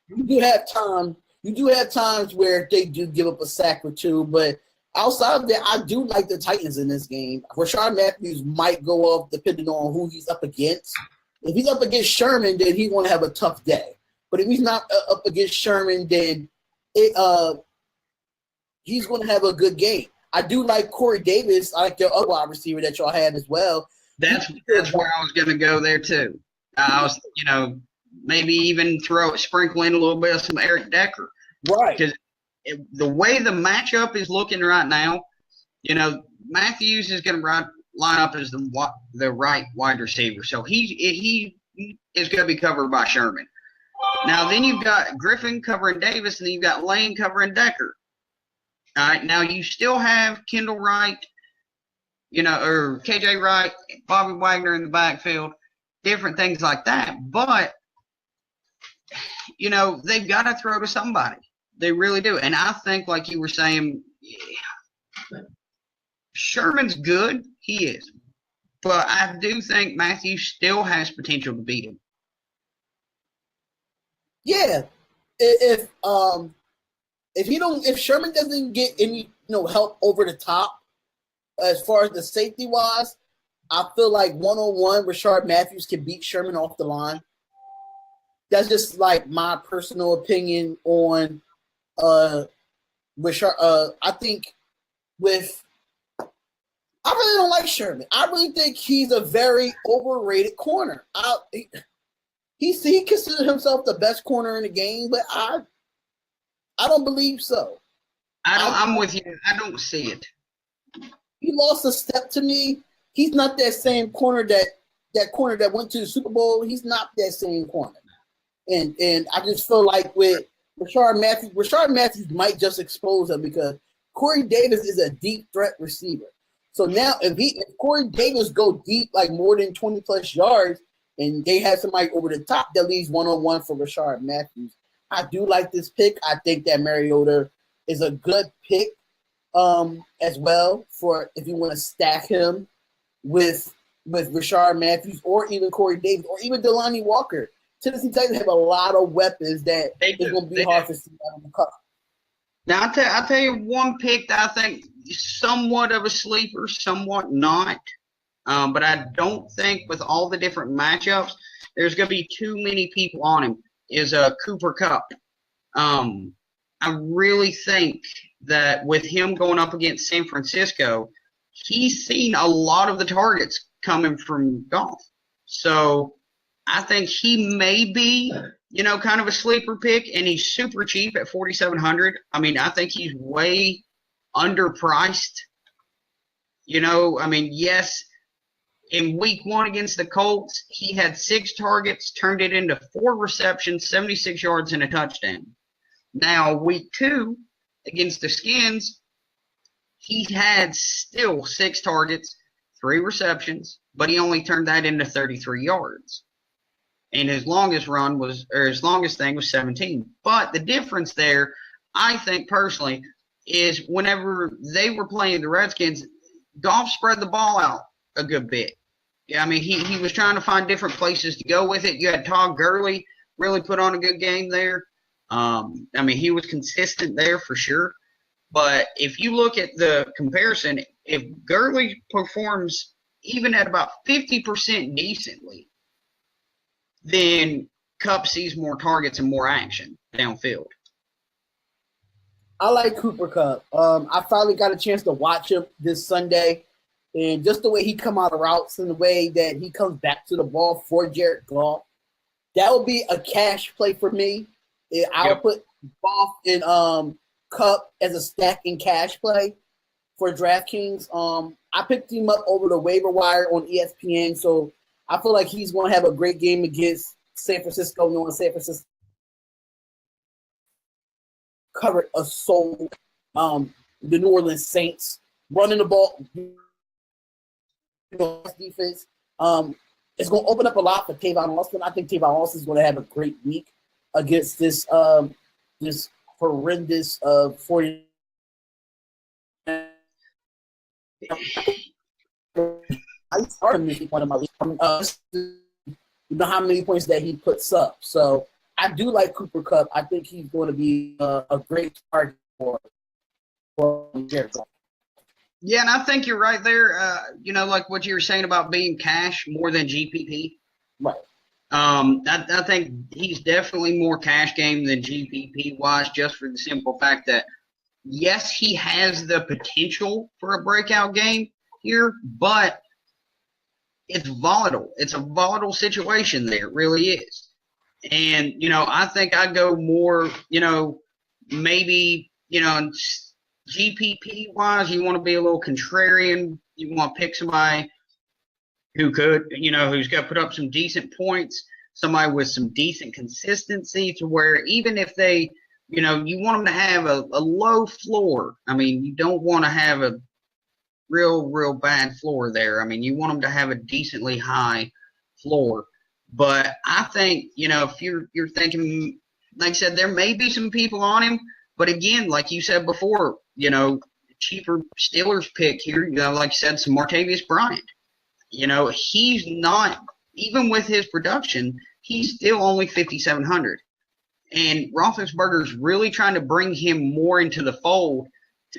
you do have times where they do give up a sack or two, but outside of that, I do like the Titans in this game. Rashard Matthews might go off depending on who he's up against. If he's up against Sherman, then he's going to have a tough day. But if he's not up against Sherman, then he's going to have a good game. I do like Corey Davis. I like your other wide receiver that y'all have as well. That's where I was going to go there too. I was, maybe even sprinkle in a little bit of some Eric Decker. Right. Because the way the matchup is looking right now, Matthews is going to line up as the right wide receiver. So he is going to be covered by Sherman. Now, then you've got Griffin covering Davis, and then you've got Lane covering Decker. All right, now you still have Kendall Wright, or KJ Wright, Bobby Wagner in the backfield, different things like that. But, they've got to throw to somebody. They really do. And I think, like you were saying, Sherman's good. He is. But I do think Matthews still has potential to beat him. Yeah. If Sherman doesn't get any help over the top as far as the safety wise, I feel like 1-on-1 Rashard Matthews can beat Sherman off the line. That's just like my personal opinion on Rashard. I think I really don't like Sherman. I really think he's a very overrated corner. he considers himself the best corner in the game, but I don't believe so. I'm with you. I don't see it. He lost a step to me. He's not that same corner that corner that went to the Super Bowl. He's not that same corner. And I just feel like with Rashard Matthews might just expose him because Corey Davis is a deep threat receiver. So now if Corey Davis go deep like more than 20 plus yards and they have somebody over the top that leaves one-on-one for Rashard Matthews, I do like this pick. I think that Mariota is a good pick as well for if you want to stack him with Rashard Matthews or even Corey Davis or even Delanie Walker. Tennessee Titans have a lot of weapons that is going to be hard to see out of the cup. Now, I'll tell you one pick that I think is somewhat of a sleeper, somewhat not. But I don't think with all the different matchups, there's going to be too many people on him, is Cooper Kupp. I really think that with him going up against San Francisco, he's seen a lot of the targets coming from Goff. So I think he may be, kind of a sleeper pick, and he's super cheap at $4,700. I mean, I think he's way underpriced. Yes, in week 1 against the Colts, he had 6 targets, turned it into 4 receptions, 76 yards, and a touchdown. Now, week 2 against the Skins, he had still 6 targets, 3 receptions, but he only turned that into 33 yards. And his longest thing was 17. But the difference there, I think personally, is whenever they were playing the Redskins, Goff spread the ball out a good bit. Yeah, I mean, he was trying to find different places to go with it. You had Todd Gurley really put on a good game there. He was consistent there for sure. But if you look at the comparison, if Gurley performs even at about 50% decently, then Kupp sees more targets and more action downfield. I like Cooper Kupp. I finally got a chance to watch him this Sunday, and just the way he come out of routes and the way that he comes back to the ball for Jared Goff, that would be a cash play for me. I'll put Goff and Kupp as a stack in cash play for DraftKings. I picked him up over the waiver wire on ESPN, so I feel like he's going to have a great game against San Francisco, knowing San Francisco covered a soul. The New Orleans Saints running the ball, defense. It's going to open up a lot for Tavon Austin. I think Tavon Austin is going to have a great week against this horrendous 40. I started making one of my leagues. You know how many points that he puts up. So I do like Cooper Kupp. I think he's going to be a great target for Jared Goff. Yeah, and I think you're right there. Like what you were saying about being cash more than GPP. Right. I think he's definitely more cash game than GPP wise, just for the simple fact that, yes, he has the potential for a breakout game here, but it's volatile. It's a volatile situation there. It really is. And, I think I go more, maybe, GPP wise, you want to be a little contrarian. You want to pick somebody who could, who's got to put up some decent points, somebody with some decent consistency to where even if they, you want them to have a low floor. I mean, you don't want to have a real bad floor there. I mean, you want them to have a decently high floor. But I think, if you're thinking, like I said, there may be some people on him. But again, like you said before, cheaper Steelers pick here, like you said, some Martavius Bryant. He's not, even with his production, he's still only 5,700. And Roethlisberger's really trying to bring him more into the fold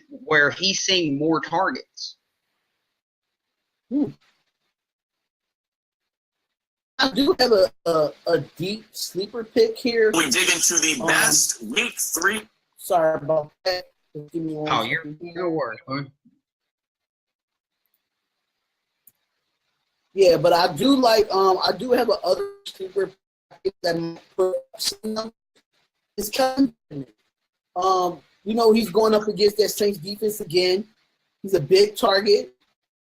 where he's seeing more targets. I do have a deep sleeper pick here. We dig into the best week 3. Sorry about that. Just give me one Oh, second. you're no worries, man. Yeah, but I do like I do have a other sleeper that might put is Kevin. He's going up against that Saints defense again. He's a big target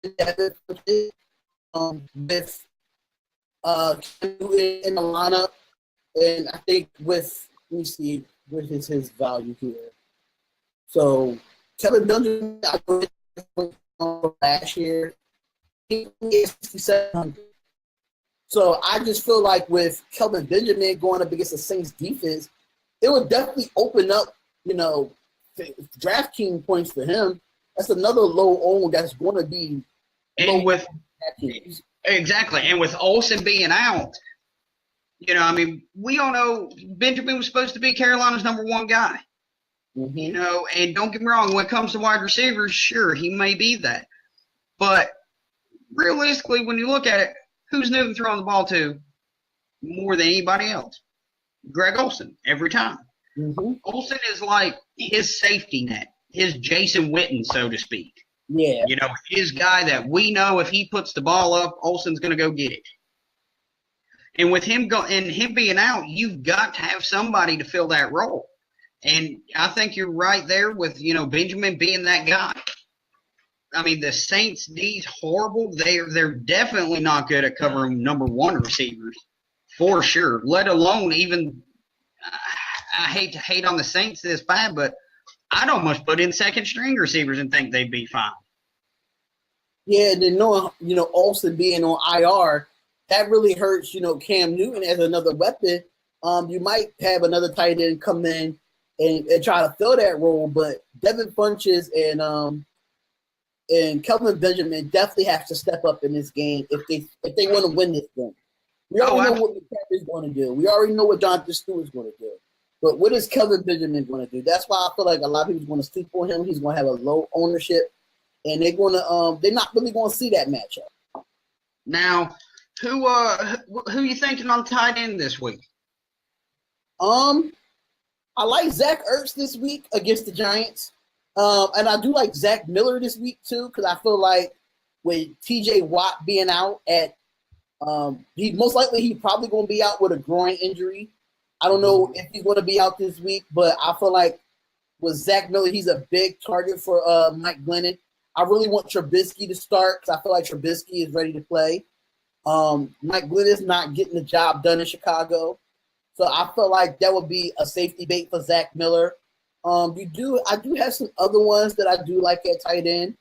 with Kevin in the lineup, and I think let me see, what is his value here? So Kevin Benjamin, I know last year, he is 6,700. So I just feel like with Kelvin Benjamin going up against the Saints defense, it would definitely open up, Draftkings points for him. That's another low own that's going to be and with exactly, and with Olsen being out, we all know Benjamin was supposed to be Carolina's number one guy. Mm-hmm. And don't get me wrong, when it comes to wide receivers, sure, he may be that. But realistically, when you look at it, who's Newton throwing the ball to more than anybody else? Greg Olsen, every time. Mm-hmm. Olsen is like his safety net, his Jason Witten, so to speak. Yeah. His guy that we know if he puts the ball up, Olsen's going to go get it. And with him him being out, you've got to have somebody to fill that role. And I think you're right there with, Benjamin being that guy. I mean, the Saints D's horrible. They're definitely not good at covering number one receivers, for sure. Let alone even, I hate to hate on the Saints this bad, but I'd almost put in second string receivers and think they'd be fine. Yeah, and then knowing, Olsen being on IR, that really hurts, Cam Newton as another weapon. You might have another tight end come in and try to fill that role, but Devin Funches and Kelvin Benjamin definitely have to step up in this game if they want to win this game. We already know what the Packers going to do. We already know what Jonathan Stewart's going to do. But what is Kelvin Benjamin going to do? That's why I feel like a lot of people going to sleep on him. He's going to have a low ownership, and they're not really going to see that matchup. Now, who you thinking on tight end this week? I like Zach Ertz this week against the Giants. And I do like Zach Miller this week too, because I feel like with TJ Watt being out he's probably going to be out with a groin injury. I don't know if he's going to be out this week, but I feel like with Zach Miller, he's a big target for Mike Glennon. I really want Trubisky to start because I feel like Trubisky is ready to play. Mike Glennon's not getting the job done in Chicago. So I feel like that would be a safety bait for Zach Miller. I do have some other ones that I do like at tight end.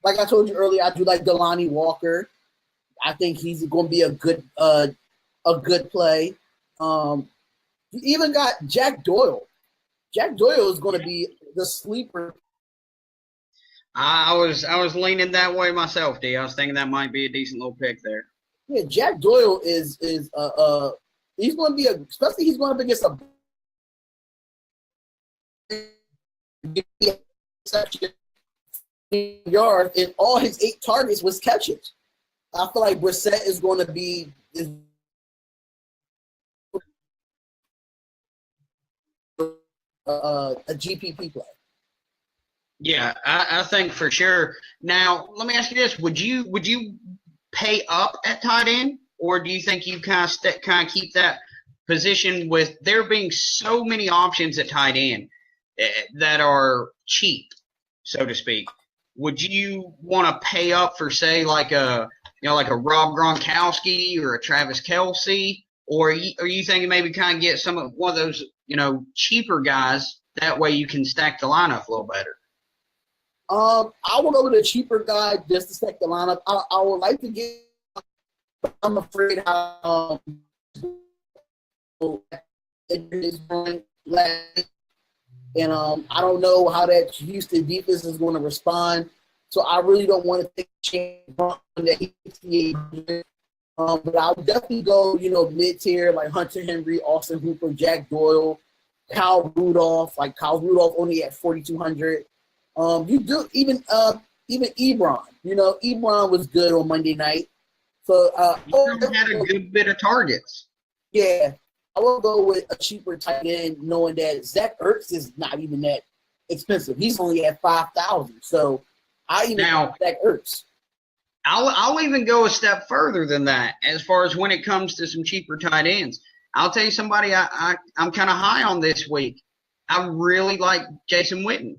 Like I told you earlier, I do like Delanie Walker. I think he's going to be a good play. You even got Jack Doyle. Jack Doyle is going to be the sleeper. I was leaning that way myself, D. I was thinking that might be a decent little pick there. Yeah, Jack Doyle is he's going to be especially he's going up against a yard, and all his 8 targets was catches. I feel like Brissett is going to be a GPP play. Yeah, I think for sure. Now, let me ask you this: Would you pay up at tight end, or do you think you kind of keep that position with there being so many options at tight end that are cheap, so to speak? Would you want to pay up for, say, like a Rob Gronkowski or a Travis Kelce, or are you thinking maybe kind of get one of those cheaper guys? That way you can stack the lineup a little better. I will go with a cheaper guy just to stack the lineup. I would like to get. I'm afraid how it is going last. And I don't know how that Houston defense is going to respond. So I really don't want to take a chance on that 68. But I'll definitely go, mid-tier, like Hunter Henry, Austin Hooper, Jack Doyle, Kyle Rudolph. Like Kyle Rudolph only at 4,200. You do even Ebron. Ebron was good on Monday night. So Ebron had a good bit of targets. Yeah. I will go with a cheaper tight end, knowing that Zach Ertz is not even that expensive. He's only at 5,000. So I even like Zach Ertz. I'll even go a step further than that as far as when it comes to some cheaper tight ends. I'll tell you somebody I'm kind of high on this week. I really like Jason Witten.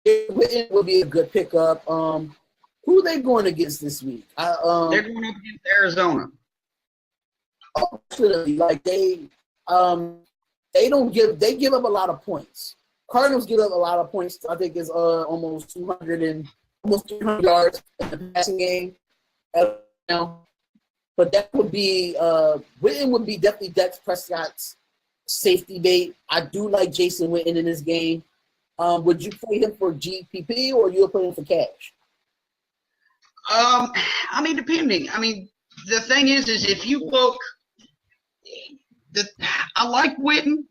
It would be a good pickup. Who are they going against this week? They're going up against Arizona. Like they give up a lot of points. Cardinals give up a lot of points. I think it's almost 300 yards in the passing game. But that would be Witten would be definitely Dak Prescott's safety bait. I do like Jason Witten in this game. Would you play him for GPP or you would play him for cash? I mean, depending. I mean, the thing is if you look, I like Witten.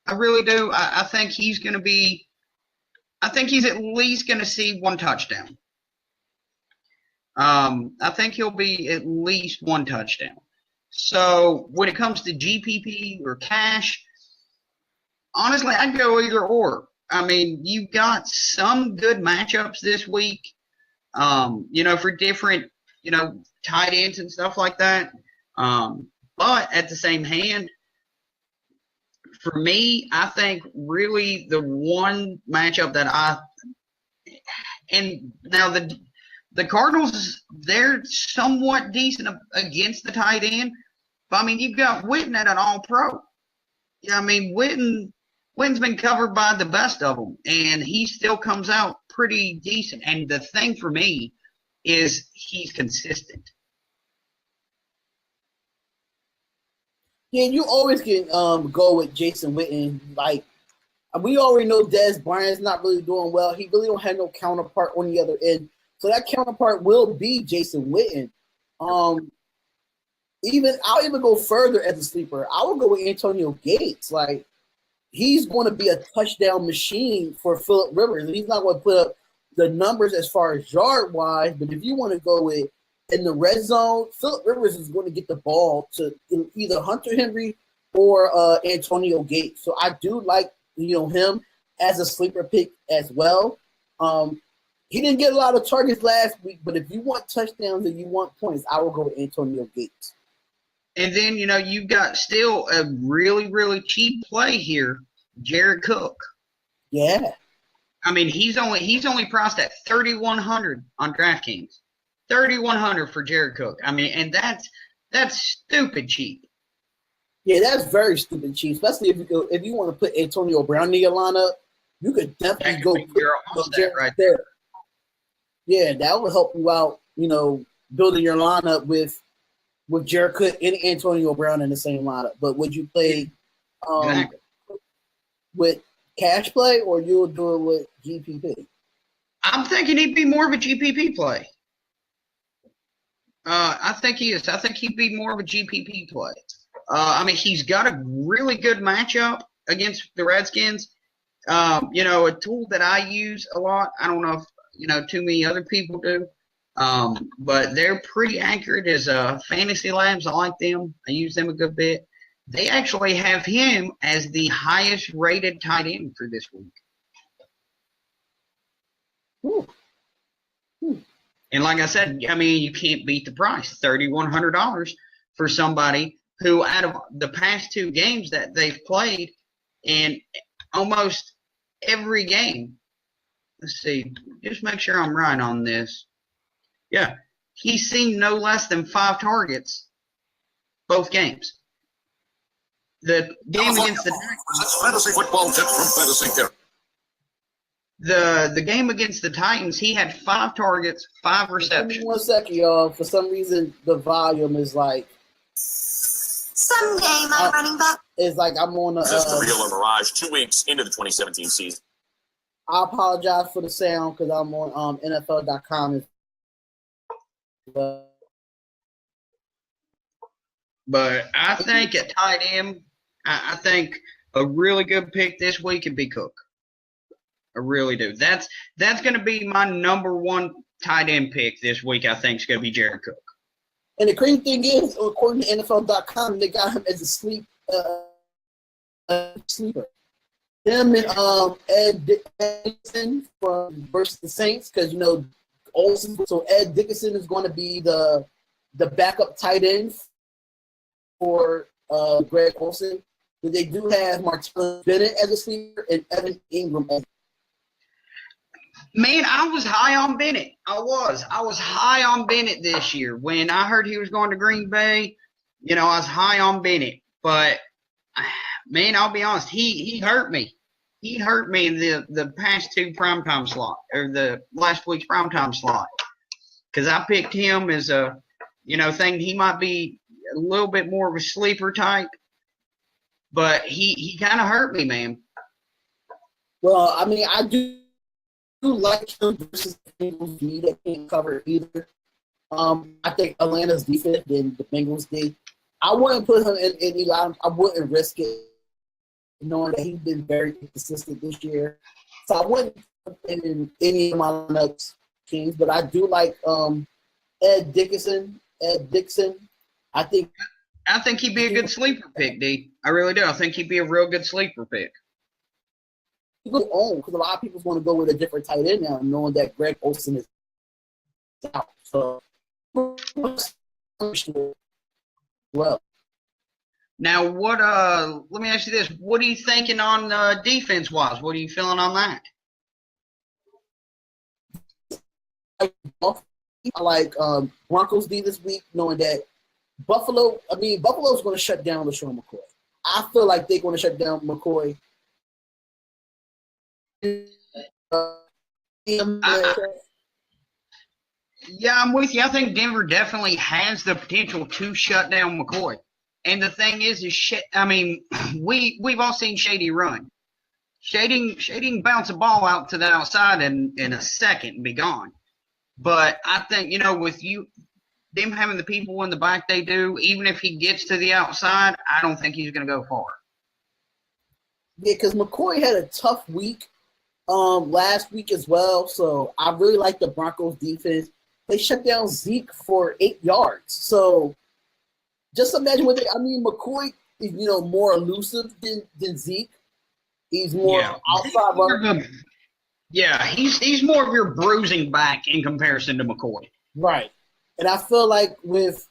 I really do. I think he's going to be. I think he's at least going to see one touchdown. I think he'll be at least one touchdown. So when it comes to GPP or cash, honestly, I'd go either or. I mean, you've got some good matchups this week, for different, tight ends and stuff like that. But at the same hand, for me, I think really the one matchup that and now the Cardinals, they're somewhat decent against the tight end. But, I mean, you've got Witten at an all-pro. Yeah, I mean, Witten's been covered by the best of them, and he still comes out pretty decent. And the thing for me is he's consistent. Yeah, you always can go with Jason Witten. Like, we already know Dez Bryant's not really doing well. He really don't have no counterpart on the other end. So that counterpart will be Jason Witten. I'll even go further as a sleeper. I will go with Antonio Gates. Like, he's going to be a touchdown machine for Phillip Rivers. He's not going to put up the numbers as far as yard wise, but if you want to go with in the red zone, Phillip Rivers is going to get the ball to either Hunter Henry or Antonio Gates. So I do like him as a sleeper pick as well. He didn't get a lot of targets last week, but if you want touchdowns and you want points, I will go with Antonio Gates. And then, you've got still a really, really cheap play here, Jared Cook. Yeah. I mean, he's only priced at $3,100 on Draftkings. $3,100 for Jared Cook. I mean, and that's stupid cheap. Yeah, that's very stupid cheap, especially if you want to put Antonio Brown in your lineup, you could definitely go put Jared right there. Yeah, that would help you out, building your lineup with Jared Cook and Antonio Brown in the same lineup. But would you play with cash play or you would do it with GPP? I'm thinking he'd be more of a GPP play. I think he is. I think he'd be more of a GPP play. I mean, he's got a really good matchup against the Redskins. A tool that I use a lot. I don't know if too many other people do. But they're pretty accurate as fantasy labs. I like them. I use them a good bit. They actually have him as the highest rated tight end for this week. Ooh. And like I said, I mean, you can't beat the price, $3,100 for somebody who out of the past two games that they've played in almost every game. Let's see, just make sure I'm right on this. Yeah, he's seen no less than 5 targets both games. The game against the Titans, Fantasy football tip from Fantasy Care. the game against the Titans, he had 5 targets, 5 receptions. Give me 1 second, y'all. For some reason, the volume is like some game I'm running back. It's like I'm on a. This is the real Mirage 2 weeks into the 2017 season. I apologize for the sound because I'm on NFL.com. But I think at tight end, I think a really good pick this week would be Cook. I really do. That's going to be my number 1 tight end pick this week. I think is going to be Jared Cook. And the crazy thing is, according to NFL.com, they got him as a sleeper. Him and Ed Dickinson from versus the Saints, because Olsen. So Ed Dickinson is going to be the the backup tight end for Greg Olsen. But they do have Martellus Bennett as a sleeper and Evan Ingram as Man, I was high on Bennett. I was high on Bennett this year. When I heard he was going to Green Bay, I was high on Bennett. But, man, I'll be honest, he hurt me. He hurt me in the past two primetime slot, or the last week's primetime slot. Because I picked him as a, thinking he might be a little bit more of a sleeper type. But he kind of hurt me, man. well, I mean, I do like him versus the Bengals D that can't cover either. I think Atlanta's defense than the Bengals D. I wouldn't put him in any line. I wouldn't risk it, knowing that he's been very consistent this year. So I wouldn't put him in any of my lineups, Kings. But I do like Ed Dixon. I think he'd be a good sleeper pick, D. I really do. I think he'd be a real good sleeper pick. he go on because a lot of people want to go with a different tight end now, knowing that Greg Olsen is out. So, well, now, let me ask you this. What are you thinking on defense-wise? What are you feeling on that? I like Broncos D this week, knowing that Buffalo's going to shut down LaShawn McCoy. I feel like they're going to shut down McCoy. Yeah, I'm with you. I think Denver definitely has the potential to shut down McCoy. And the thing is we've all seen Shady run. Shady can bounce a ball out to the outside in a second and be gone. But I think, with them having the people in the back they do, even if he gets to the outside, I don't think he's going to go far. Yeah, because McCoy had a tough week last week as well. So I really like the Broncos defense. They shut down Zeke for 8 yards. So just imagine McCoy is, more elusive than Zeke. He's more outside runner. Yeah, he's more of your bruising back in comparison to McCoy. Right. And I feel like with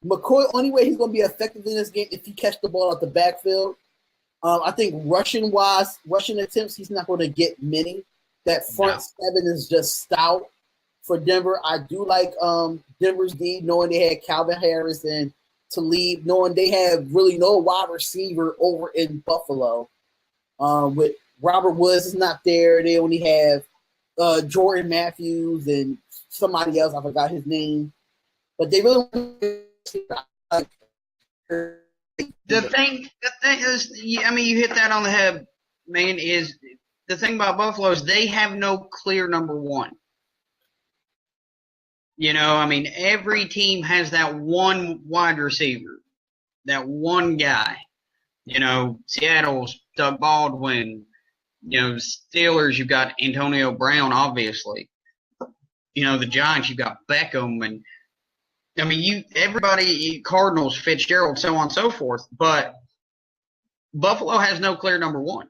McCoy, only way he's going to be effective in this game if he catch the ball out the backfield. I think rushing attempts, he's not going to get many. That front seven is just stout for Denver. I do like Denver's D, knowing they had Calvin Harris and Talib, knowing they have really no wide receiver over in Buffalo. With Robert Woods is not there. They only have Jordan Matthews and somebody else. I forgot his name. But they really The thing is, you hit that on the head, man, is the thing about Buffalo is they have no clear number one. Every team has that one wide receiver, that one guy. Seattle's Doug Baldwin. Steelers, you've got Antonio Brown, obviously. The Giants, you've got Beckham, and everybody, Cardinals, Fitzgerald, so on and so forth. But Buffalo has no clear number one.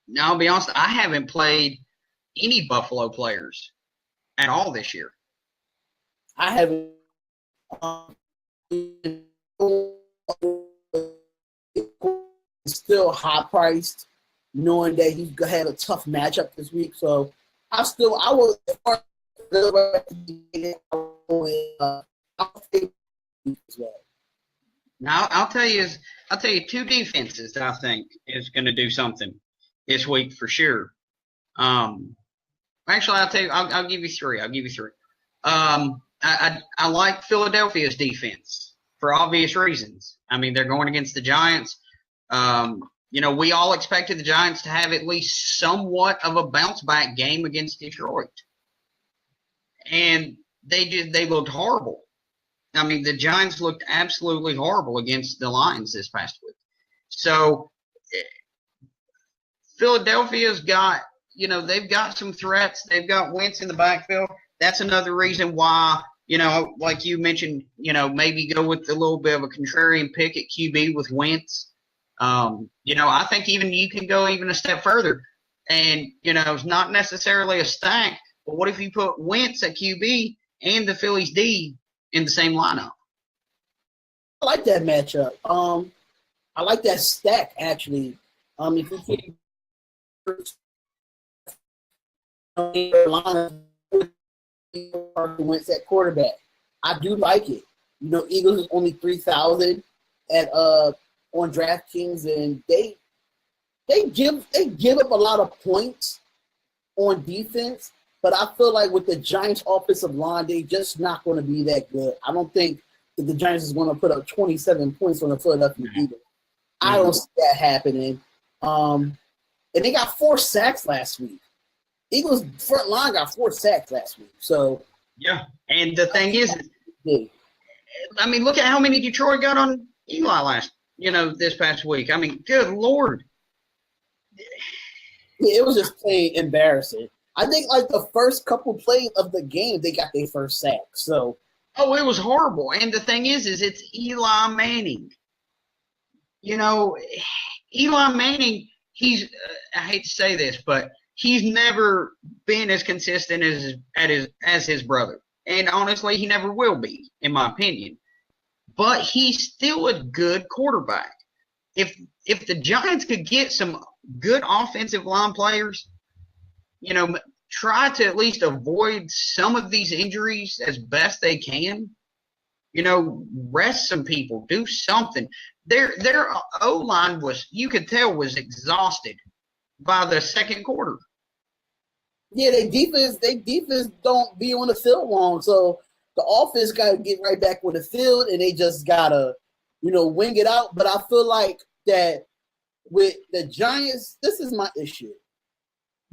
Now, I'll be honest, I haven't played any Buffalo players at all this year. I haven't. Still high priced, knowing that he's gonna have a tough matchup this week. So I will. Now I'll tell you two defenses that I think is going to do something this week for sure. Actually, I'll give you three. I like Philadelphia's defense for obvious reasons. They're going against the Giants. We all expected the Giants to have at least somewhat of a bounce back game against Detroit. And they looked horrible. The Giants looked absolutely horrible against the Lions this past week. So Philadelphia's got, they've got some threats. They've got Wentz in the backfield. That's another reason why, like you mentioned, maybe go with a little bit of a contrarian pick at QB with Wentz. I think even you can go even a step further. And, it's not necessarily a stack, but what if you put Wentz at QB and the Phillies D in the same lineup. I like that matchup. I like that stack actually. If you keep Carolina wins at quarterback, I do like it. You know, Eagles is only 3,000 at on DraftKings, and they give up a lot of points on defense. But I feel like with the Giants' offensive line, they just not going to be that good. I don't think that the Giants is going to put up 27 points on the Philadelphia Eagles. I don't see that happening. And they got 4 sacks last week. Eagles front line got 4 sacks last week. So yeah, and the thing is, I mean, look at how many Detroit got on Eli this past week. I mean, good Lord. Yeah, it was just plain embarrassing. I think like the first couple plays of the game, they got their first sack. So, it was horrible. And the thing is it's Eli Manning. You know, Eli Manning, he's I hate to say this, but he's never been as consistent as his brother. And honestly, he never will be, in my opinion. But he's still a good quarterback. If the Giants could get some good offensive line players, try to at least avoid some of these injuries as best they can. Rest some people, do something. Their O-line was exhausted by the second quarter. Yeah, their defense don't be on the field long, so the offense got to get right back on the field, and they just gotta, wing it out. But I feel like that with the Giants, this is my issue.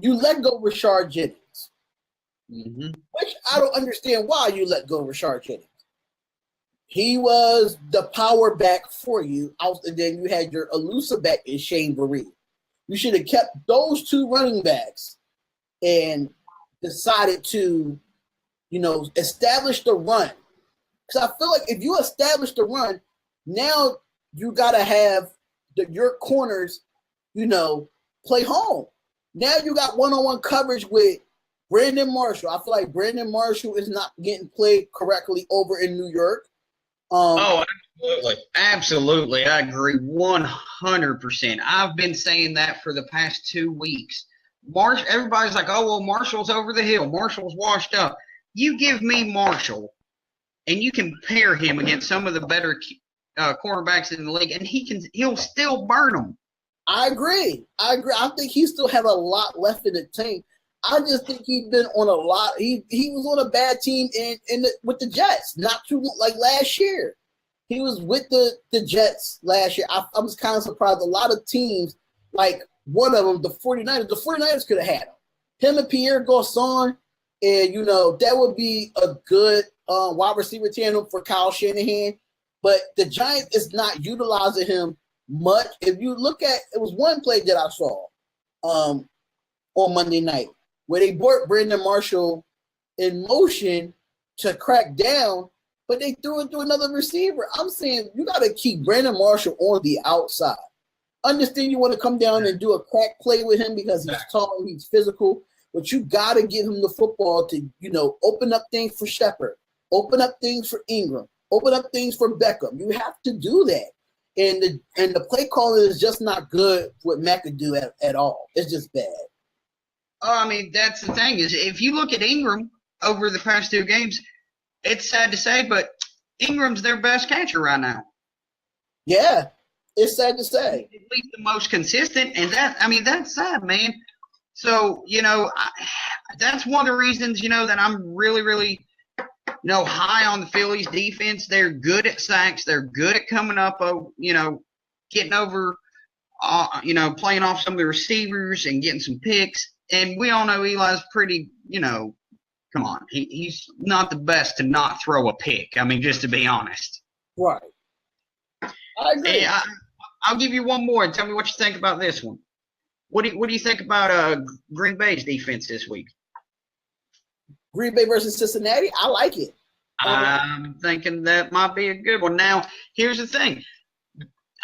You let go Rashard Jennings, which I don't understand why you let go Rashard Jennings. He was the power back for you, and then you had your elusive back in Shane Vereen. You should have kept those 2 running backs and decided to, establish the run. Because I feel like if you establish the run, now you got to have your corners, play home. Now you got one-on-one coverage with Brandon Marshall. I feel like Brandon Marshall is not getting played correctly over in New York. Absolutely. Absolutely. I agree 100%. I've been saying that for the past 2 weeks. Everybody's like, oh, well, Marshall's over the hill. Marshall's washed up. You give me Marshall, and you can pair him against some of the better cornerbacks in the league, and he'll still burn them. I agree. I think he still has a lot left in the tank. I just think he's been on a lot. He was on a bad team with the Jets, not too like last year. He was with the Jets last year. I was kind of surprised. A lot of teams, like one of them, the 49ers could have had him. Him and Pierre Garçon, and that would be a good wide receiver tandem for Kyle Shanahan. But the Giants is not utilizing him much. If you look at, it was one play that I saw on Monday night where they brought Brandon Marshall in motion to crack down, but they threw it to another receiver. I'm saying you got to keep Brandon Marshall on the outside. Understand you want to come down and do a crack play with him because he's tall and he's physical, but you got to give him the football to, open up things for Shepard, open up things for Ingram, open up things for Beckham. You have to do that. And the play calling is just not good what McAdoo at all. It's just bad. Oh, I mean, that's the thing is if you look at Ingram over the past 2 games, it's sad to say, but Ingram's their best catcher right now. Yeah, it's sad to say. At least the most consistent, and that's sad, man. So, that's one of the reasons, that I'm really, really, high on the Phillies defense. They're good at sacks. They're good at coming up, getting over, playing off some of the receivers and getting some picks. And we all know Eli's pretty, come on. He's not the best to not throw a pick. I mean, just to be honest. Right. I agree. And I'll give you one more and tell me what you think about this one. What do you think about Green Bay's defense this week? Green Bay versus Cincinnati? I like it. I'm thinking that might be a good one. Now, here's the thing.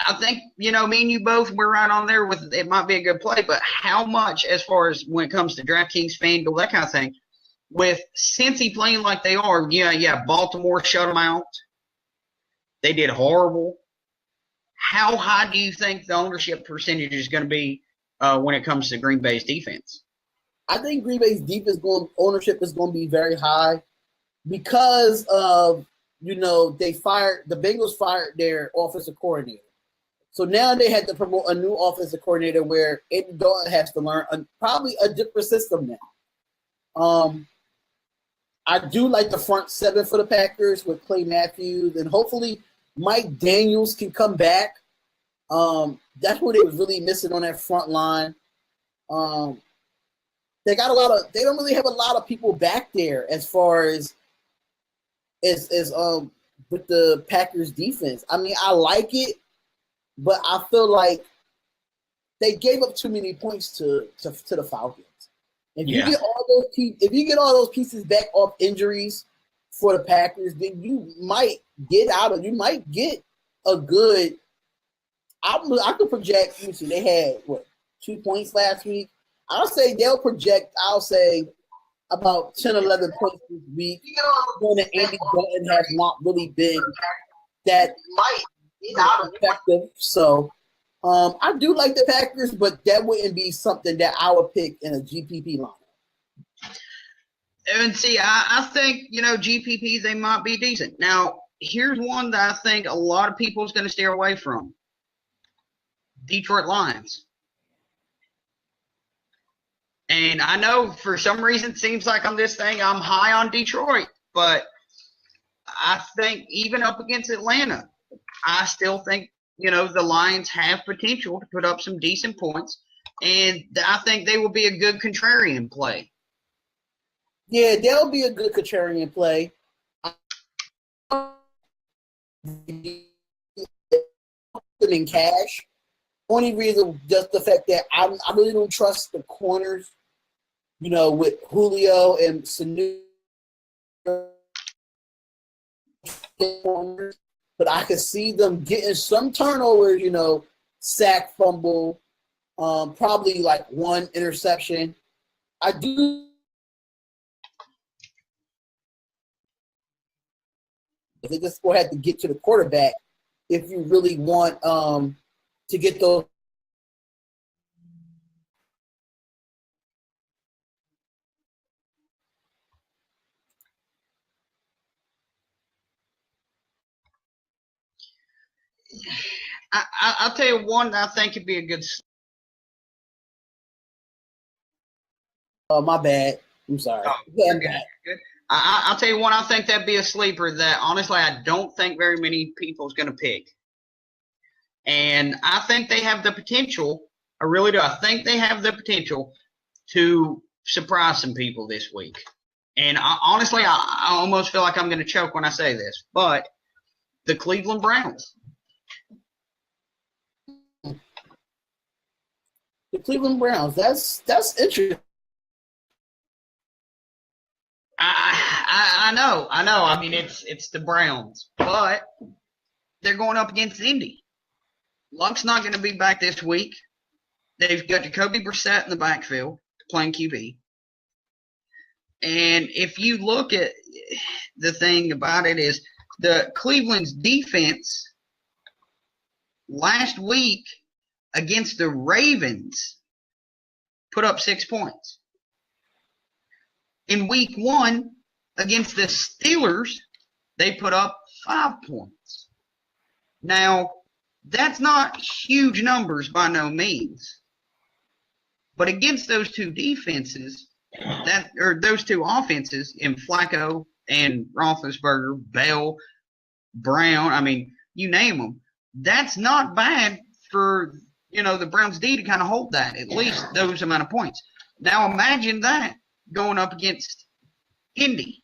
I think, me and you both, we're right on there with it might be a good play, but how much as far as when it comes to DraftKings, FanDuel, that kind of thing, with Cincy playing like they are, Baltimore shut them out. They did horrible. How high do you think the ownership percentage is going to be when it comes to Green Bay's defense? I think Green Bay's ownership is going to be very high because of, the Bengals fired their offensive coordinator. So now they had to promote a new offensive coordinator where Andy Dalton has to learn probably a different system now. I do like the front seven for the Packers with Clay Matthews, and hopefully Mike Daniels can come back. That's what they was really missing on that front line. They don't really have a lot of people back there as far as with the Packers defense. I mean, I like it, but I feel like they gave up too many points to the Falcons. If you get all those pieces back off injuries for the Packers, then you might get a good. I could project. You see, they had 2 points last week. I'll say they'll project. I'll say about 10, 11 points this week. When Andy Dalton has not really been that effective. So I do like the Packers, but that wouldn't be something that I would pick in a GPP lineup. And see, I think, GPPs, they might be decent. Now, here's one that I think a lot of people is going to steer away from. Detroit Lions. And I know for some reason it seems like on this thing I'm high on Detroit, but I think even up against Atlanta, I still think, the Lions have potential to put up some decent points, and I think they will be a good contrarian play. Yeah, they'll be a good contrarian play. In cash. Only reason, just the fact that I really don't trust the corners, with Julio and Sanu. But I could see them getting some turnovers, sack, fumble, probably like one interception. I do. They just will have to get to the quarterback if you really want to get those. I'll tell you one that I think would be a good. My bad. I'm sorry. Oh, you're good. Good. I'll tell you one. I think that'd be a sleeper that honestly I don't think very many people is going to pick. And I think they have the potential. I really do. I think they have the potential to surprise some people this week. And honestly, I almost feel like I'm going to choke when I say this. But the Cleveland Browns. The Cleveland Browns. That's interesting. I know. I mean, it's the Browns, but they're going up against Indy. Luck's not going to be back this week. They've got Jacoby Brissett in the backfield playing QB. And if you look at the thing about it is the Cleveland's defense last week against the Ravens put up 6 points. In week 1 against the Steelers, they put up 5 points. Now, that's not huge numbers by no means. But against those two defenses, those two offenses in Flacco and Roethlisberger, Bell, Brown, I mean, you name them, that's not bad for, the Browns D to kind of hold that, at least those amount of points. Now imagine that going up against Indy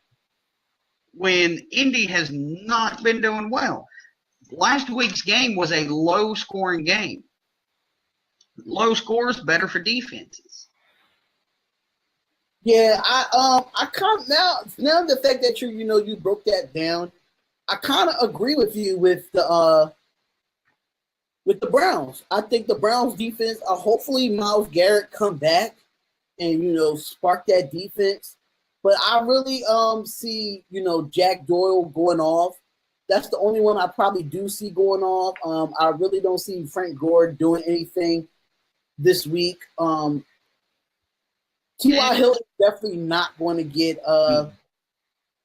when Indy has not been doing well. Last week's game was a low-scoring game. Low scores better for defenses. Yeah, I kind of now the fact that you broke that down, I kind of agree with you with the Browns. I think the Browns defense, hopefully Myles Garrett come back and spark that defense. But I really see, Jack Doyle going off. That's the only one I probably do see going off. I really don't see Frank Gore doing anything this week. T.Y. Hill is definitely not going to get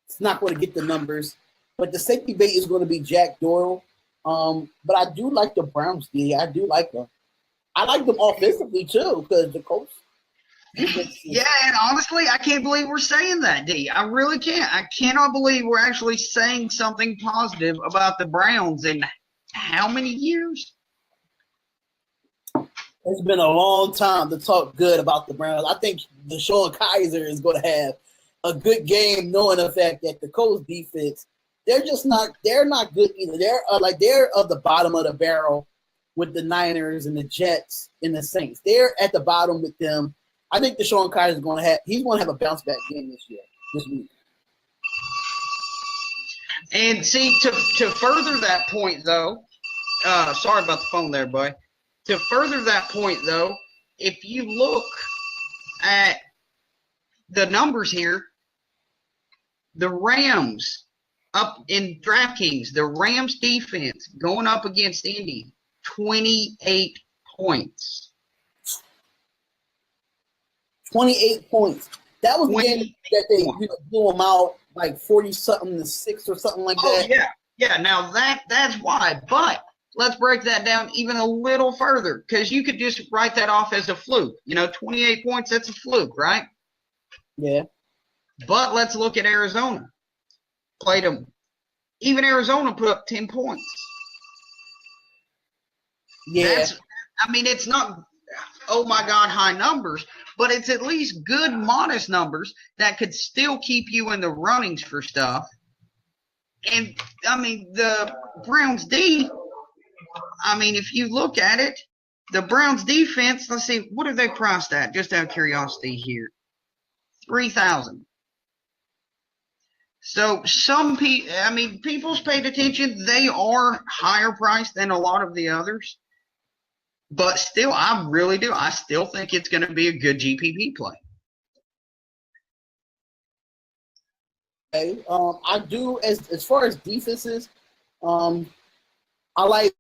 it's not going to get the numbers. But the safety bait is going to be Jack Doyle. But I do like the Browns, D. I do like them. I like them offensively too, because the Colts. Yeah, and honestly, I can't believe we're saying that, D. I really can't. I cannot believe we're actually saying something positive about the Browns in how many years? It's been a long time to talk good about the Browns. I think Deshaun Kaiser is going to have a good game, knowing the fact that the Colts defense, they're not good either. They're of the bottom of the barrel with the Niners and the Jets and the Saints. They're at the bottom with them. I think Deshaun Kaiser is going to have a bounce back game this week. And see, to further that point, though, sorry about the phone there, boy. To further that point, though, if you look at the numbers here, the Rams up in Draftkings, the Rams defense going up against Indy, 28 points. 28 points. That was the game that they blew them out like 40-something to 6 or something like that. Oh, yeah. Now that's why. But let's break that down even a little further, because you could just write that off as a fluke. 28 points, that's a fluke, right? Yeah. But let's look at Arizona. Played them. Even Arizona put up 10 points. Yeah. It's not, oh my God, high numbers, but it's at least good, modest numbers that could still keep you in the runnings for stuff. And, the Browns D, if you look at it, the Browns defense, let's see, what are they priced at? Just out of curiosity here. 3,000. So some people's paid attention. They are higher priced than a lot of the others. But still, I really do. I still think it's going to be a good GPP play. Okay. I do, as far as defenses, I like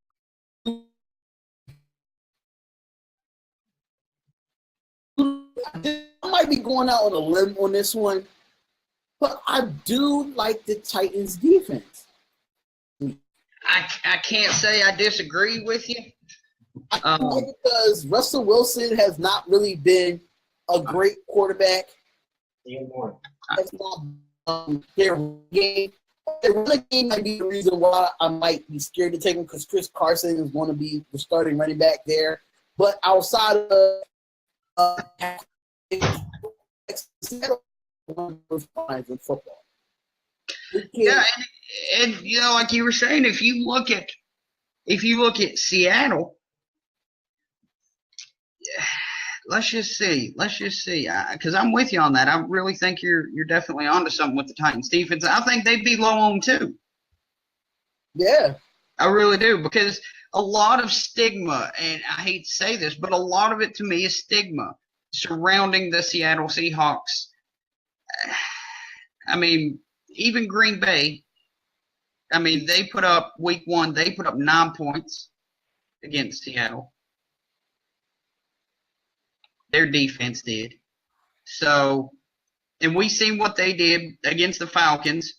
I might be going out on a limb on this one, but I do like the Titans defense. I can't say I disagree with you. Because Russell Wilson has not really been a great quarterback. That's not their game. Their running game might be the reason why I might be scared to take him, because Chris Carson is going to be the starting running back there. But outside of one of those lines in football. Yeah, and like you were saying, if you look at Seattle, let's just see, because I'm with you on that. I really think you're definitely onto something with the Titans defense. I think they'd be low on too. Yeah, I really do, because a lot of stigma, and I hate to say this, but a lot of it to me is stigma surrounding the Seattle Seahawks. Even Green Bay, they put up week 1, they put up 9 points against Seattle. Their defense did. So, and we seen what they did against the Falcons.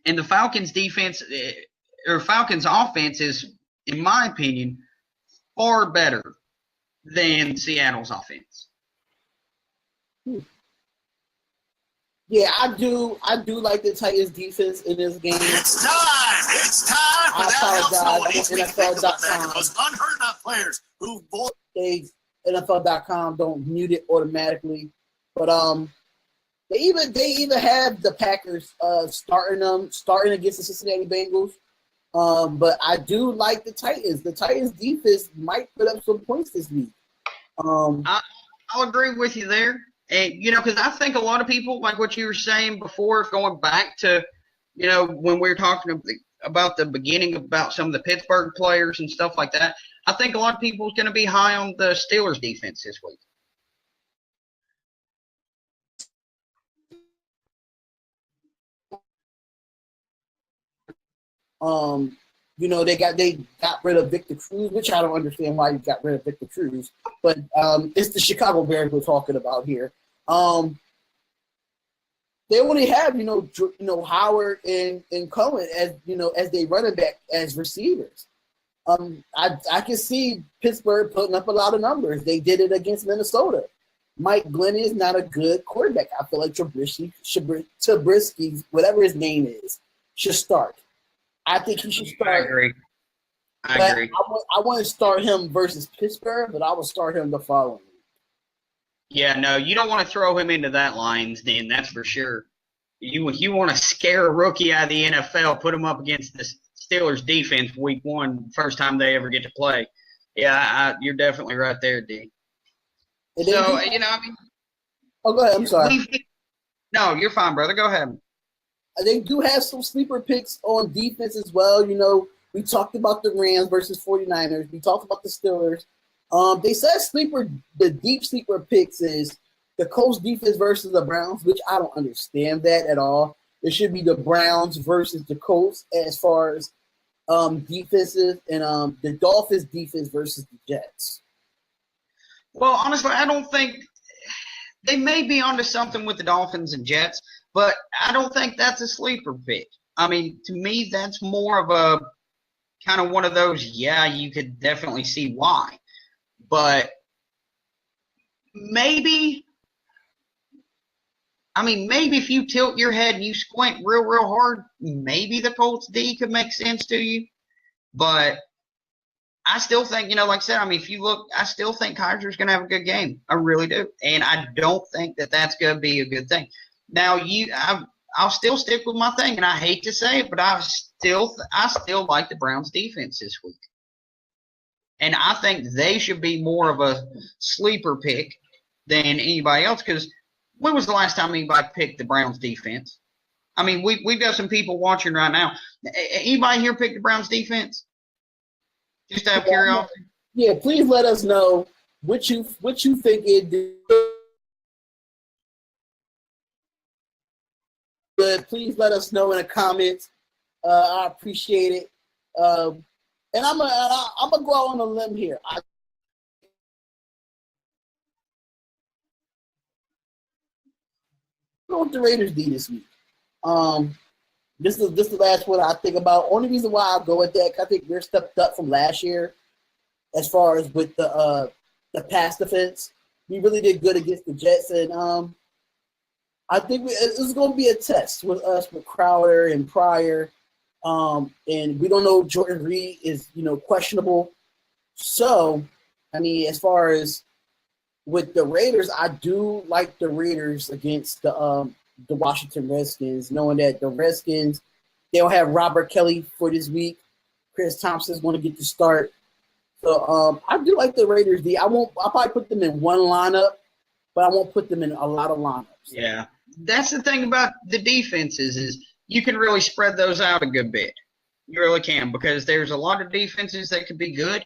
And the Falcons defense, or Falcons offense is, in my opinion, far better than Seattle's offense. Yeah, I do like the Titans defense in this game. It's time for that helps no NFL.com. Those unheard of players who NFL.com don't mute it automatically, but they even have the Packers starting against the Cincinnati Bengals. But I do like the Titans. The Titans defense might put up some points this week. I'll agree with you there. And, because I think a lot of people, like what you were saying before, going back to, when we were talking about the beginning about some of the Pittsburgh players and stuff like that, I think a lot of people is going to be high on the Steelers defense this week. They got rid of Victor Cruz, which I don't understand why you got rid of Victor Cruz, but it's the Chicago Bears we're talking about here. They only have Howard and Cohen as they running back as receivers. I can see Pittsburgh putting up a lot of numbers. They did it against Minnesota. Mike Glenn is not a good quarterback. I feel like Trubisky, whatever his name is, should start. I think he should start. I agree. I want to start him versus Pittsburgh, but I will start him the following week. Yeah, no, you don't want to throw him into that Lions den, that's for sure. You want to scare a rookie out of the NFL, put him up against the Steelers defense week one, first time they ever get to play. Yeah, you're definitely right there, D. So, Oh, go ahead. I'm sorry. No, you're fine, brother. Go ahead. They do have some sleeper picks on defense as well. We talked about the Rams versus 49ers. We talked about the Steelers. They said the deep sleeper picks is the Colts defense versus the Browns, which I don't understand that at all. It should be the Browns versus the Colts as far as defenses, and the Dolphins defense versus the Jets. Well, honestly, I don't think they may be onto something with the Dolphins and Jets, but I don't think that's a sleeper pick. I mean, to me, that's more of a kind of one of those, yeah, you could definitely see why. But maybe if you tilt your head and you squint real, real hard, maybe the Colts D could make sense to you. But I still think, like I said, if you look, I still think Kaiser's going to have a good game. I really do. And I don't think that that's going to be a good thing. Now, I'll still stick with my thing, and I hate to say it, but I still like the Browns defense this week. And I think they should be more of a sleeper pick than anybody else, because when was the last time anybody picked the Browns defense? We've got some people watching right now. Anybody here pick the Browns defense? Just out of curiosity. Yeah, please let us know what you think it did. But please let us know in the comments. I appreciate it. And I'm gonna go out on a limb here. I don't know what the Raiders did this week. This is the last one I think about. Only reason why I go with that, I think we're stepped up from last year as far as with the pass defense. We really did good against the Jets, and I think it's going to be a test with us with Crowder and Pryor, and we don't know Jordan Reed is questionable. So, as far as with the Raiders, I do like the Raiders against the Washington Redskins, knowing that the Redskins, they'll have Robert Kelly for this week. Chris Thompson's going to get the start. So I do like the Raiders. I'll probably put them in one lineup, but I won't put them in a lot of lineups. Yeah. That's the thing about the defenses is you can really spread those out a good bit. You really can, because there's a lot of defenses that could be good,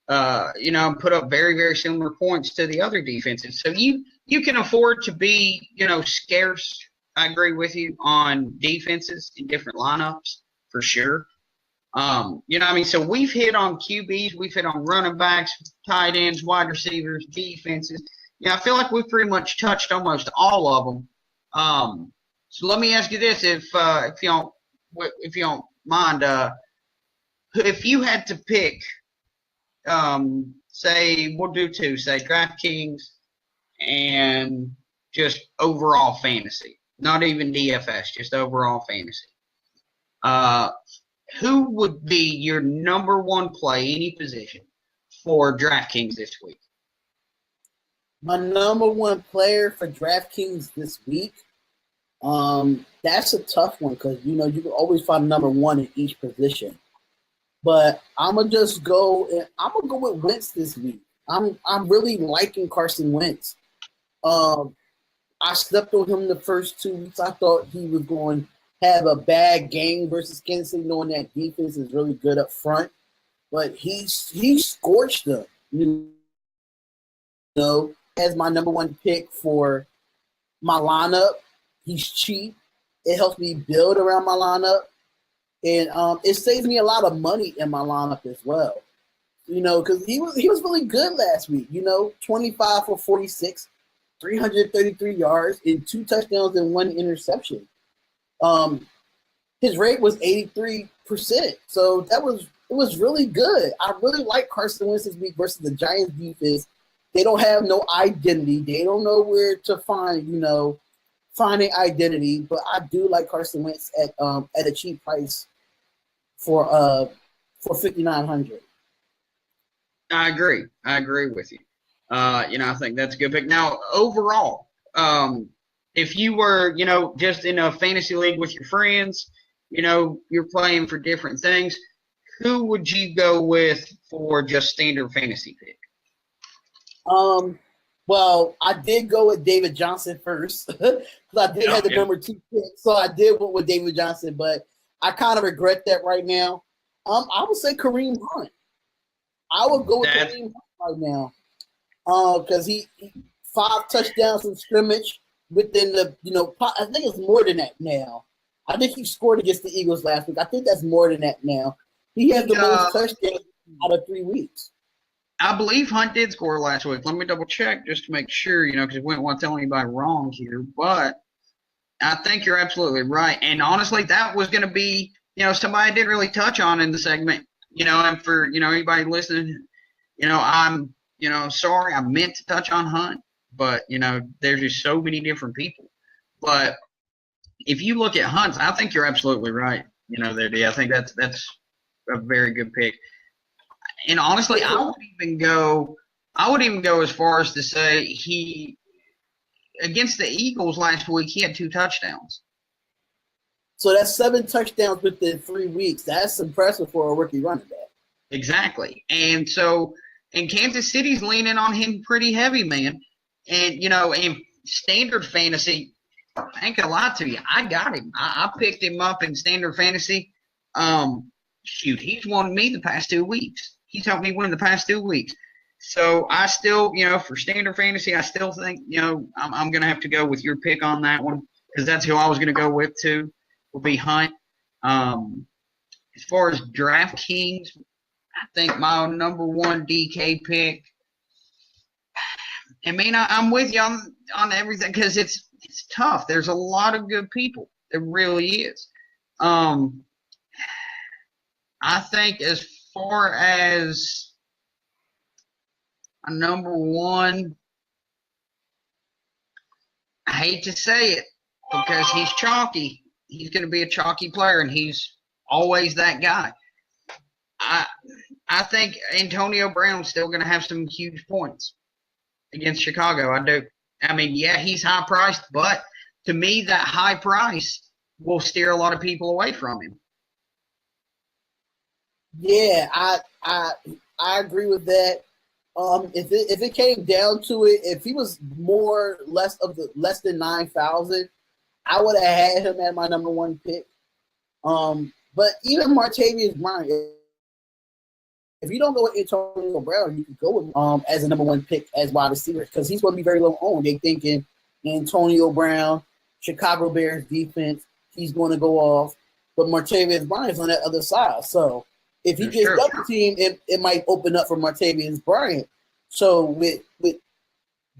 put up very, very similar points to the other defenses. So you can afford to be, scarce. I agree with you on defenses in different lineups for sure. So we've hit on QBs, we've hit on running backs, tight ends, wide receivers, defenses. I feel like we've pretty much touched almost all of them. So let me ask you this, if you don't mind, if you had to pick, say we'll do two, say Draftkings and just overall fantasy, not even DFS, just overall fantasy. Who would be your number one play, any position, for Draftkings this week? My number one player for DraftKings this week, that's a tough one because you can always find a number one in each position. But I'm gonna go with Wentz this week. I'm really liking Carson Wentz. I slept on him the first 2 weeks. I thought he was going to have a bad game versus Kansas City, knowing that defense is really good up front. But he scorched them. As my number one pick for my lineup. He's cheap. It helps me build around my lineup. And it saves me a lot of money in my lineup as well. Because he was really good last week. 25 for 46, 333 yards, and 2 touchdowns and 1 interception. His rate was 83%, so it was really good. I really like Carson Wentz this week versus the Giants defense. They don't have no identity. They don't know where to finding identity. But I do like Carson Wentz at a cheap price for $5,900. I agree. I agree with you. I think that's a good pick. Now, overall, if you were, just in a fantasy league with your friends, you're playing for different things, who would you go with for just standard fantasy pick? Well, I did go with David Johnson first because I did have the number 2 pick, so I did went with David Johnson, but I kind of regret that right now. I would say Kareem Hunt. I would go with Kareem Hunt right now because he 5 touchdowns from scrimmage within the I think it's more than that now. I think he scored against the Eagles last week. I think that's more than that now. He has the most touchdowns out of 3 weeks. I believe Hunt did score last week. Let me double check just to make sure, because we don't want to tell anybody wrong here. But I think you're absolutely right. And honestly, that was going to be, somebody I didn't really touch on in the segment. And for, anybody listening, I'm, sorry, I meant to touch on Hunt. But, there's just so many different people. But if you look at Hunt, I think you're absolutely right. I think that's a very good pick. And honestly, I would even go as far as to say he against the Eagles last week, he had 2 touchdowns. So that's 7 touchdowns within 3 weeks. That's impressive for a rookie running back. Exactly. And so, and Kansas City's leaning on him pretty heavy, man. And, in standard fantasy, I ain't gonna lie to you, I got him. I picked him up in standard fantasy. He's won me the past 2 weeks. He's helped me win the past 2 weeks. So I still, for standard fantasy, I still think, I'm going to have to go with your pick on that one because that's who I was going to go with too, will be Hunt. As far as Draftkings, I think my number 1 DK pick, I'm with you on everything because it's tough. There's a lot of good people. There really is. I think as far as a number 1, I hate to say it because he's chalky. He's going to be a chalky player, and he's always that guy. I think Antonio Brown's still going to have some huge points against Chicago. I do. He's high priced, but to me, that high price will steer a lot of people away from him. Yeah, I agree with that. If it came down to it, if he was less than 9,000, I would have had him at my number 1 pick. But even Martavius Bryant, if you don't go with Antonio Brown, you can go with as a number 1 pick as wide receiver because he's going to be very low owned. They're thinking Antonio Brown, Chicago Bears defense, he's going to go off. But Martavius Bryant's on that other side. So if he gets double team, it might open up for Martavius Bryant. So with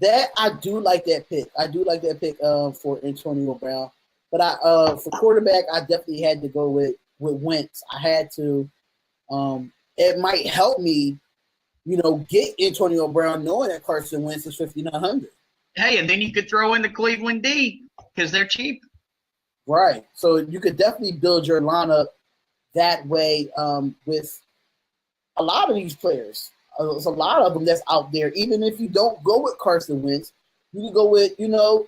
that, I do like that pick. I do like that pick for Antonio Brown. But for quarterback, I definitely had to go with Wentz. I had to. It might help me, get Antonio Brown knowing that Carson Wentz is 5,900. Hey, and then you could throw in the Cleveland D because they're cheap. Right. So you could definitely build your lineup that way with a lot of these players. There's a lot of them that's out there. Even if you don't go with Carson Wentz, you can go with,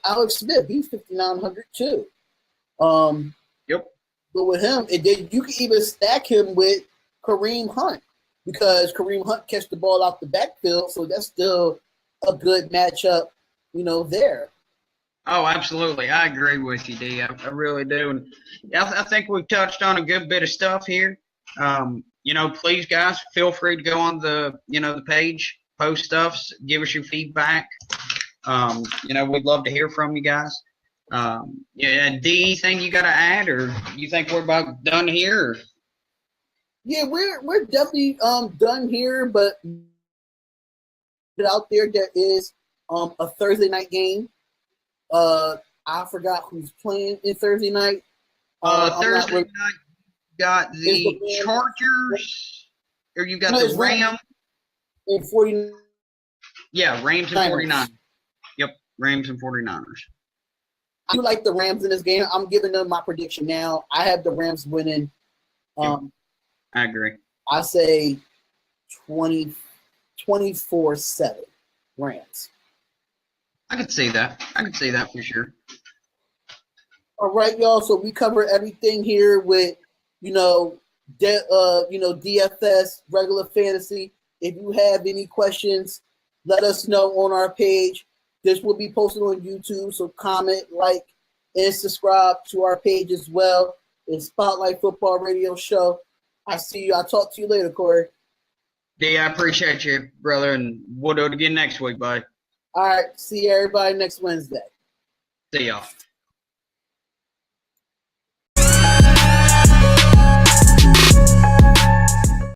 Alex Smith. He's 5,900 too. Yep. Go with him. And then you can even stack him with Kareem Hunt because Kareem Hunt catch the ball off the backfield. So that's still a good matchup, there. Oh, absolutely. I agree with you, D. I really do. And I think we've touched on a good bit of stuff here. Please, guys, feel free to go on the page, post stuff, give us your feedback. We'd love to hear from you guys. Yeah, D, anything you got to add, or you think we're about done here? Or? Yeah, we're definitely done here, but out there is a Thursday night game. I forgot who's playing in Thursday night. Thursday night got the Chargers, or you got the Rams. And 49. Yeah, Rams and 49ers. Yep, Rams and 49ers. I do like the Rams in this game. I'm giving them my prediction now. I have the Rams winning. I agree. I say 24-7 Rams. I could see that. I could see that for sure. All right, y'all. So we cover everything here with, DFS, regular fantasy. If you have any questions, let us know on our page. This will be posted on YouTube, so comment, like, and subscribe to our page as well. It's Spotlight Football Radio Show. I see you. I'll talk to you later, Cory. D, I appreciate you, brother, and we'll do it again next week, buddy. All right. See everybody next Wednesday. See y'all.